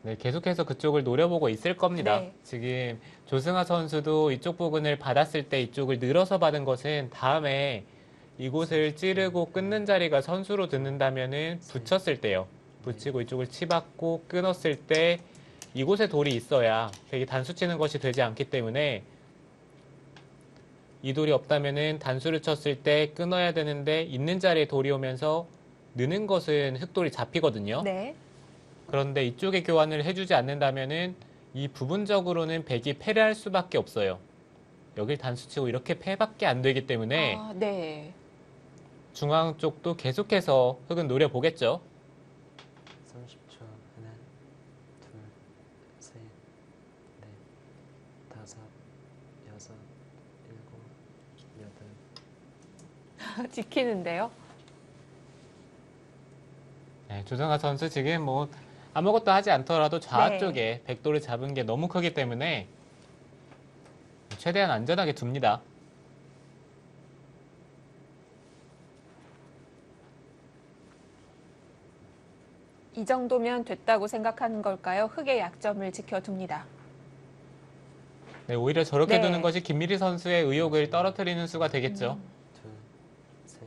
네, 계속해서 그쪽을 노려보고 있을 겁니다. 네. 지금 조승하 선수도 이쪽 부분을 받았을 때 이쪽을 늘어서 받은 것은 다음에 이곳을 찌르고 끊는 자리가 선수로 듣는다면은 붙였을 때요. 붙이고 이쪽을 치받고 끊었을 때 이곳에 돌이 있어야 백이 단수 치는 것이 되지 않기 때문에 이 돌이 없다면은 단수를 쳤을 때 끊어야 되는데 있는 자리에 돌이 오면서 느는 것은 흑돌이 잡히거든요. 네. 그런데 이쪽에 교환을 해주지 않는다면은 이 부분적으로는 백이 패배할 수밖에 없어요. 여길 단수치고 이렇게 패밖에 안 되기 때문에 아, 네. 중앙 쪽도 계속해서 흑은 노려보겠죠. 30초. 하나, 지키는데요. 네, 조승아 선수 지금 뭐 아무것도 하지 않더라도 좌 네. 쪽에 백도를 잡은 게 너무 크기 때문에 최대한 안전하게 둡니다. 이 정도면 됐다고 생각하는 걸까요? 흙의 약점을 지켜둡니다. 네, 오히려 저렇게 네. 두는 것이 김미리 선수의 의욕을 떨어뜨리는 수가 되겠죠. 둘, 셋,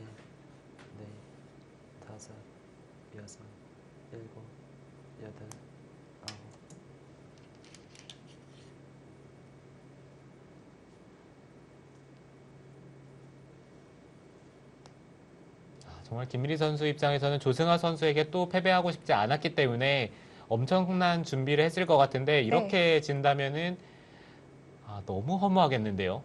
넷, 다섯, 여섯, 일곱, 여덟, 아홉. 정말 김미리 선수 입장에서는 조승아 선수에게 또 패배하고 싶지 않았기 때문에 엄청난 준비를 했을 것 같은데 이렇게 진다면은 너무 허무하겠는데요.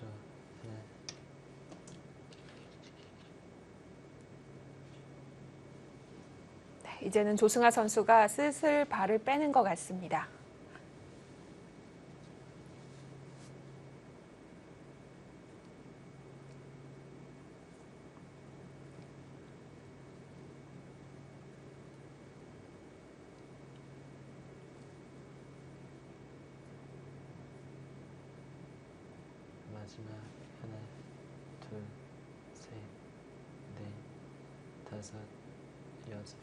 하나, 네, 이제는 조승아 선수가 슬슬 발을 빼는 것 같습니다. 마지막 하나, 둘, 셋, 넷, 다섯, 여섯.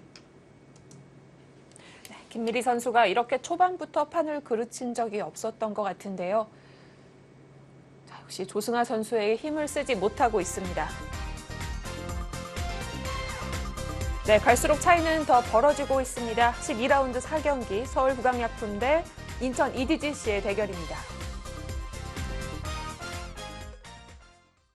김미리 선수가 이렇게 초반부터 판을 그르친 적이 없었던 것 같은데요. 자, 역시 조승아 선수에게 힘을 쓰지 못하고 있습니다. 네, 갈수록 차이는 더 벌어지고 있습니다. 12라운드 4경기 서울 국악약품 대 인천 EDGC의 대결입니다.